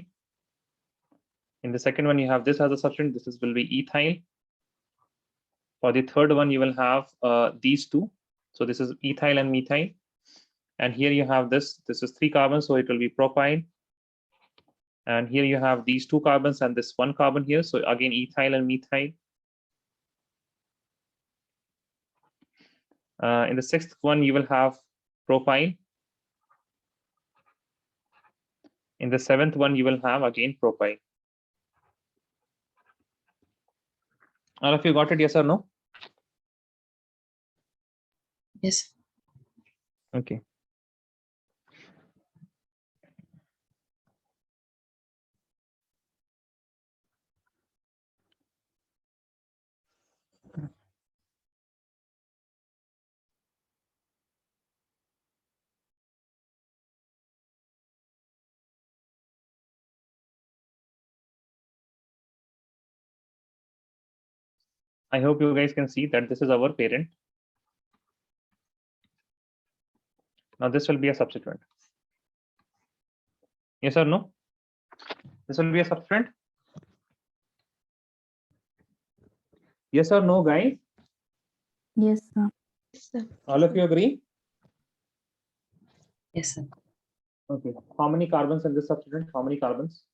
Speaker 1: In the second one, you have this as a substituent. This will be ethyl. For the third one, you will have these two. So this is ethyl and methyl. And here you have this. This is 3 carbons, so it will be propyl. And here you have these 2 carbons and this 1 carbon here. So again, ethyl and methyl. In the 6th one, you will have propyl. In the 7th one, you will have again propyl. All of you got it, yes or no?
Speaker 4: Yes.
Speaker 1: Okay. I hope you guys can see that this is our parent. Now this will be a substituent. Yes or no? This will be a substituent. Yes or no, guys?
Speaker 2: Yes, sir.
Speaker 4: Yes, sir.
Speaker 1: All of you agree?
Speaker 4: Yes, sir.
Speaker 1: Okay. How many carbons in this substituent? How many carbons?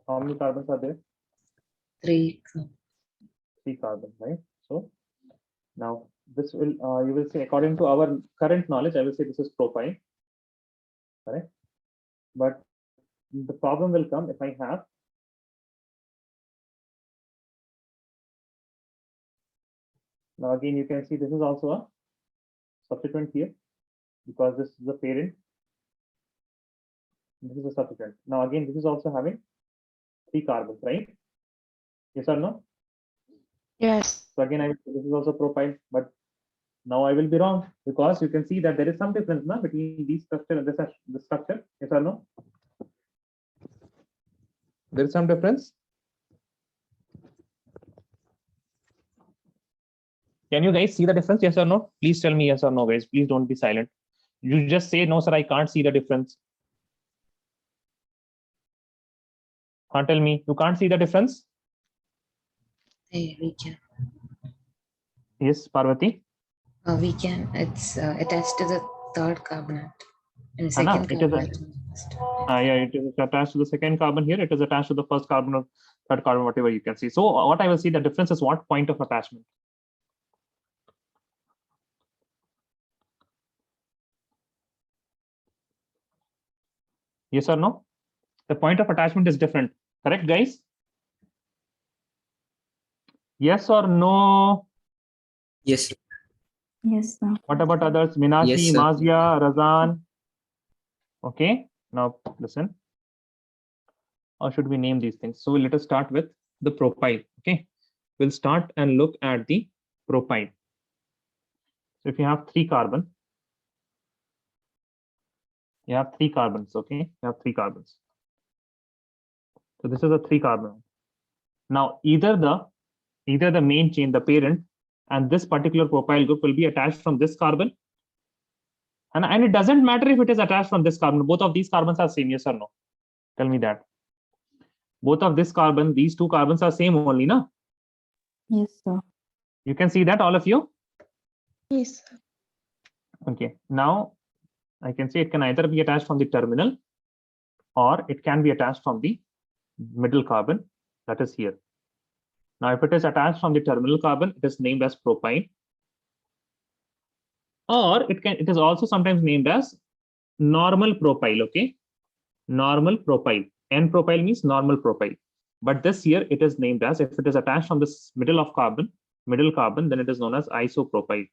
Speaker 1: How many carbons are there?
Speaker 4: 3.
Speaker 1: 3 carbons, right? So now this will you will say, according to our current knowledge, I will say this is propyl, correct? But the problem will come if I have now again you can see this is also a substituent here because this is the parent. This is a substituent. Now again this is also having 3 carbons, right? Yes or no?
Speaker 5: Yes.
Speaker 1: So again, this is also propyl, but now I will be wrong because you can see that there is some difference now between these structure and this structure. Yes or no? There is some difference. Can you guys see the difference? Yes or no? Please tell me yes or no, guys. Please don't be silent. You just say no, sir. I can't see the difference. Can't tell me. You can't see the difference.
Speaker 4: Hey, we can.
Speaker 1: Yes, Parvati.
Speaker 4: We can. It's attached to the 3rd carbonate. And
Speaker 1: Anna,
Speaker 4: 2nd
Speaker 1: it is a-
Speaker 4: carbonate.
Speaker 1: Yeah, it is attached to the 2nd carbon here. It is attached to the 1st carbon or 3rd carbon, whatever you can see. So what I will see the difference is what point of attachment. Yes or no? The point of attachment is different. Correct, guys? Yes or no?
Speaker 6: Yes.
Speaker 2: Yes, sir.
Speaker 1: What about others? Minashi,
Speaker 6: Yes, sir.
Speaker 1: Mazia, Razan. Okay, now listen. Or should we name these things? So let us start with the propyl. Okay, we'll start and look at the propyl. So if you have 3 carbon, you have 3 carbons. Okay, you have 3 carbons. So this is a 3 carbon. Now either the main chain, the parent, and this particular propyl group will be attached from this carbon. And it doesn't matter if it is attached from this carbon. Both of these carbons are same, yes or no? Tell me that. Both of this carbon, these 2 carbons are same only, na?
Speaker 2: Yes, sir.
Speaker 1: You can see that, all of you?
Speaker 3: Yes.
Speaker 1: Okay, now I can say it can either be attached from the terminal or it can be attached from the middle carbon, that is here. Now, if it is attached from the terminal carbon, it is named as propyl. Or it is also sometimes named as normal propyl, okay? Normal propyl. N-propyl means normal propyl. But this here it is named as, if it is attached from this middle carbon, then it is known as isopropyl.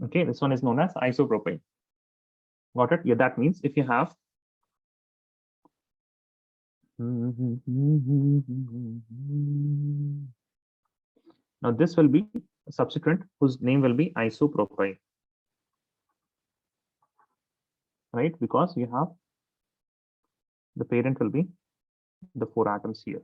Speaker 1: Okay, this one is known as isopropyl. Got it? Yeah, that means if you have now this will be a substituent whose name will be isopropyl. right? Because you have the parent will be the 4 atoms here.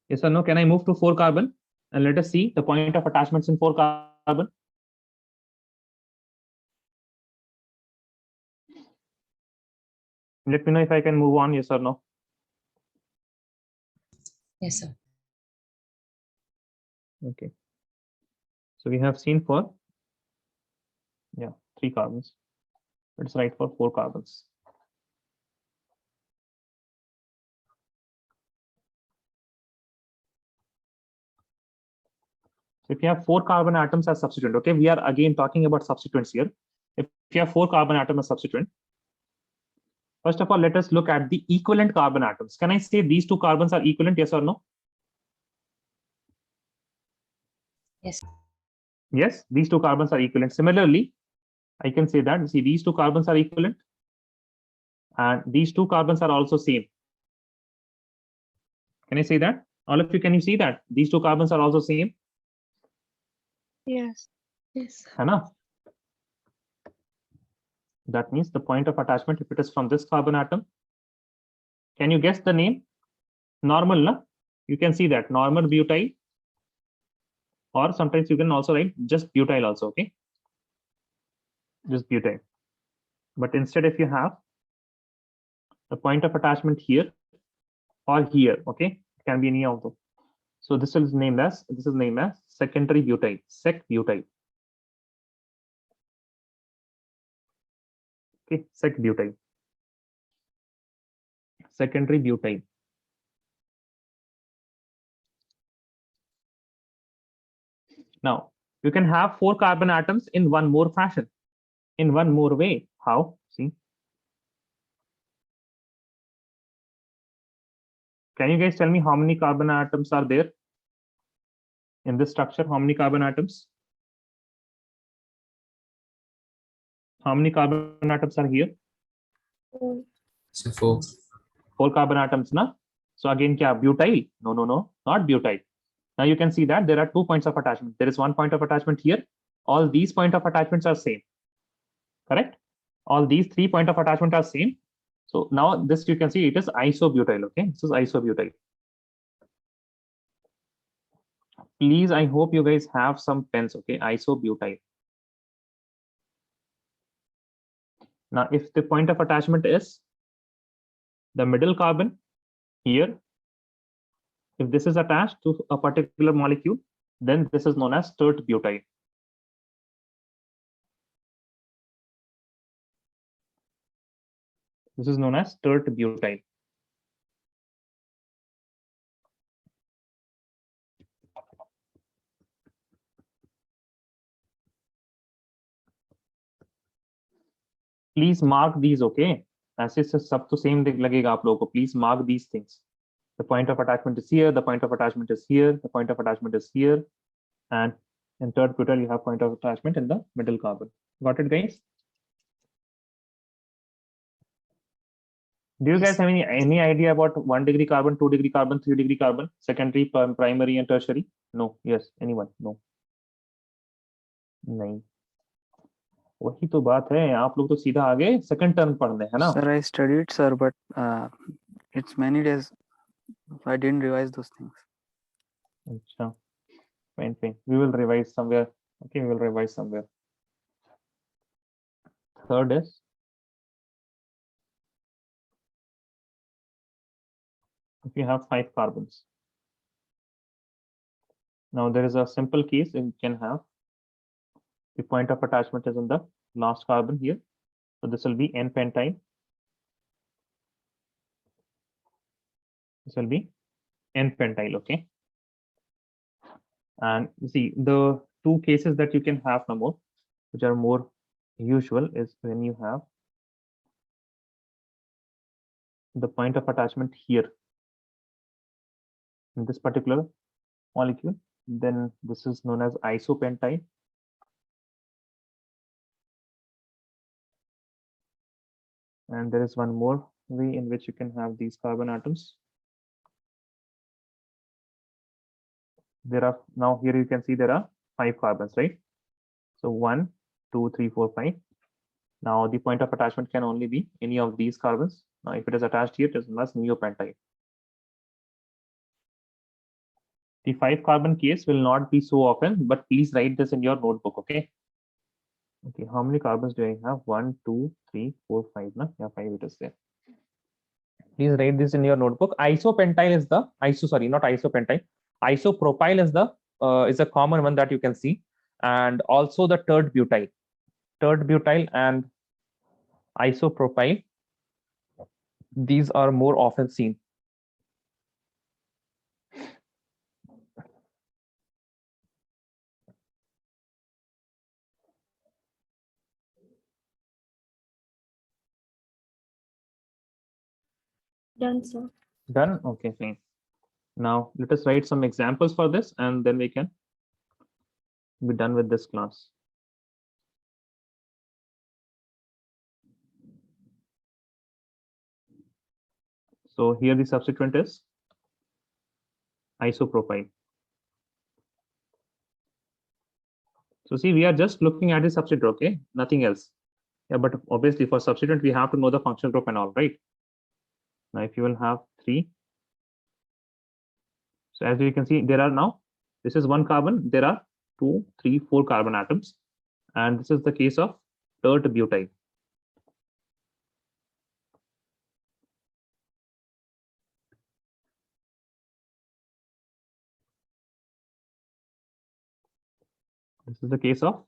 Speaker 1: Yes or no? Can I move to 4 carbon and let us see the point of attachments in 4 carbon? Let me know if I can move on, yes or no.
Speaker 4: Yes, sir.
Speaker 1: Okay. So we have seen for 3 carbons. Let's write for 4 carbons. So if you have 4 carbon atoms as substituent, okay, we are again talking about substituents here. If you have 4 carbon atoms as substituent, first of all, let us look at the equivalent carbon atoms. Can I say these 2 carbons are equivalent, yes or no?
Speaker 4: Yes.
Speaker 1: Yes, these 2 carbons are equivalent. Similarly, I can say that, see, these 2 carbons are equivalent and these 2 carbons are also same. Can I say that? All of you, can you see that? These 2 carbons are also same?
Speaker 5: Yes.
Speaker 4: Yes.
Speaker 1: है ना? That means the point of attachment, if it is from this carbon atom, can you guess the name? Normal, na? You can see that normal butyl, or sometimes you can also write just butyl also, okay? Just butyl. But instead, if you have the point of attachment here or here, okay, it can be any of them. So this is named as secondary butyl, sec butyl. Okay, sec butyl, secondary butyl. Now you can have 4 carbon atoms in one more fashion, in one more way. How? See, can you guys tell me how many carbon atoms are there in this structure? How many carbon atoms? How many carbon atoms are here?
Speaker 6: So 4.
Speaker 1: 4 carbon atoms, na? So again, kya butyl? No, not butyl. Now you can see that there are 2 points of attachment. There is 1 point of attachment here. All these point of attachments are same. Correct? All these 3 point of attachment are same. So now this you can see it is isobutyl. Okay, this is isobutyl. Please, I hope you guys have some pens. Okay, isobutyl. Now, if the point of attachment is the middle carbon here, if this is attached to a particular molecule, then this is known as tert butyl. This is known as tert butyl. Please mark these, okay? ऐसे सब तो same लगेगा आप लोगों को. Please mark these things. The point of attachment is here. The point of attachment is here. The point of attachment is here. And in tert butyl, you have point of attachment in the middle carbon. Got it, guys? Do you guys have any idea about 1 degree carbon, 2 degree carbon, 3 degree carbon, secondary, primary, and tertiary? No. Yes. Anyone? No. नहीं. वही तो बात है. आप लोग तो सीधा आगे सेकंड टर्म पढ़ने है ना.
Speaker 7: Sir, I studied, sir, but it's many days. I didn't revise those things.
Speaker 1: अच्छा. Fine. We will revise somewhere. Okay, we will revise somewhere. Third is if you have 5 carbons. Now there is a simple case you can have. The point of attachment is in the last carbon here. So this will be N-pentyl. This will be N-pentyl, okay? And you see the 2 cases that you can have no more, which are more usual, is when you have the point of attachment here in this particular molecule, then this is known as isopentyl. And there is one more way in which you can have these carbon atoms. There are now here you can see there are 5 carbons, right? So 1, 2, 3, 4, 5. Now the point of attachment can only be any of these carbons. Now if it is attached here, it is known as neopentyl. The 5 carbon case will not be so often, but please write this in your notebook, okay? Okay, how many carbons do I have? 1, 2, 3, 4, 5. No? Yeah, 5 it is there. Please write this in your notebook. Isopentyl is the not isopentyl. Isopropyl is a common one that you can see, and also the tert butyl and isopropyl. These are more often seen.
Speaker 3: Done, sir.
Speaker 1: Done? Okay, fine. Now let us write some examples for this, and then we can be done with this class. So here the substituent is isopropyl. So see, we are just looking at the substituent, okay? Nothing else. Yeah, but obviously for substituent, we have to know the functional group and all, right? Now, if you will have 3. So as you can see, there are now, this is 1 carbon, there are 2, 3, 4 carbon atoms. And this is the case of tert butyl. This is the case of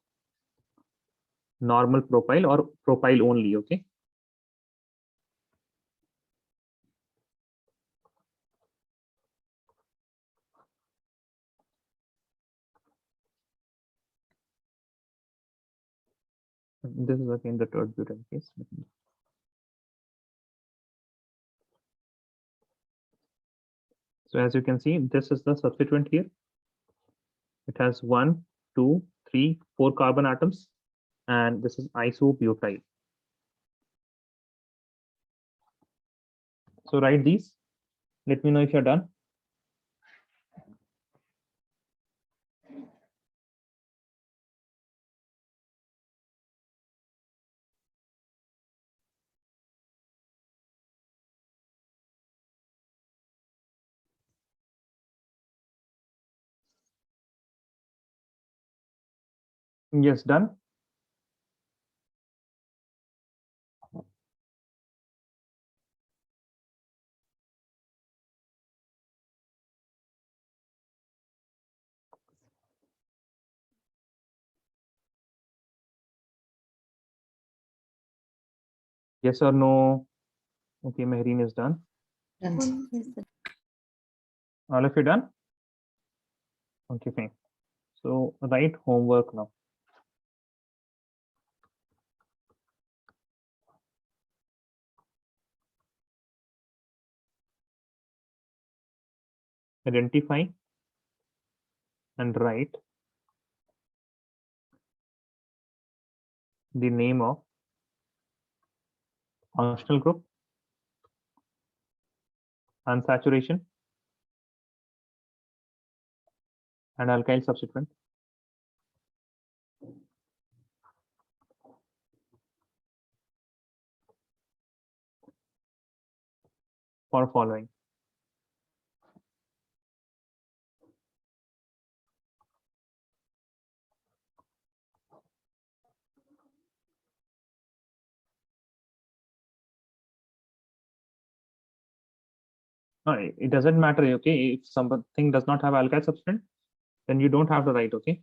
Speaker 1: normal propyl or propyl only, okay? This is again the tert butyl case. So as you can see, this is the substituent here. It has 1, 2, 3, 4 carbon atoms, and this is isobutyl. So write these. Let me know if you're done. Yes, done. Yes or no? Okay, Mehreen is done.
Speaker 4: Done, sir.
Speaker 2: Yes, sir.
Speaker 1: All of you done? Okay, fine. So write homework now. Identify and write the name of functional group, unsaturation, and alkyl substituent. For following. It doesn't matter, okay? If something does not have alkyl substituent, then you don't have to write, okay?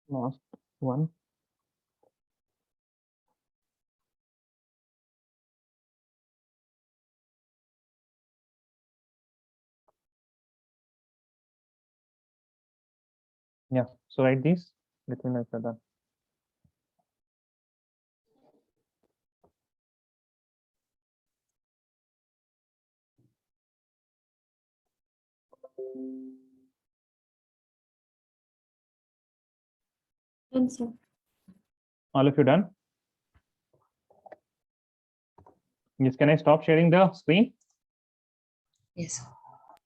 Speaker 1: Last one. Yeah, so write these. Let me know if you're done.
Speaker 3: Done, sir.
Speaker 1: All of you done? Yes, can I stop sharing the screen?
Speaker 4: Yes, sir.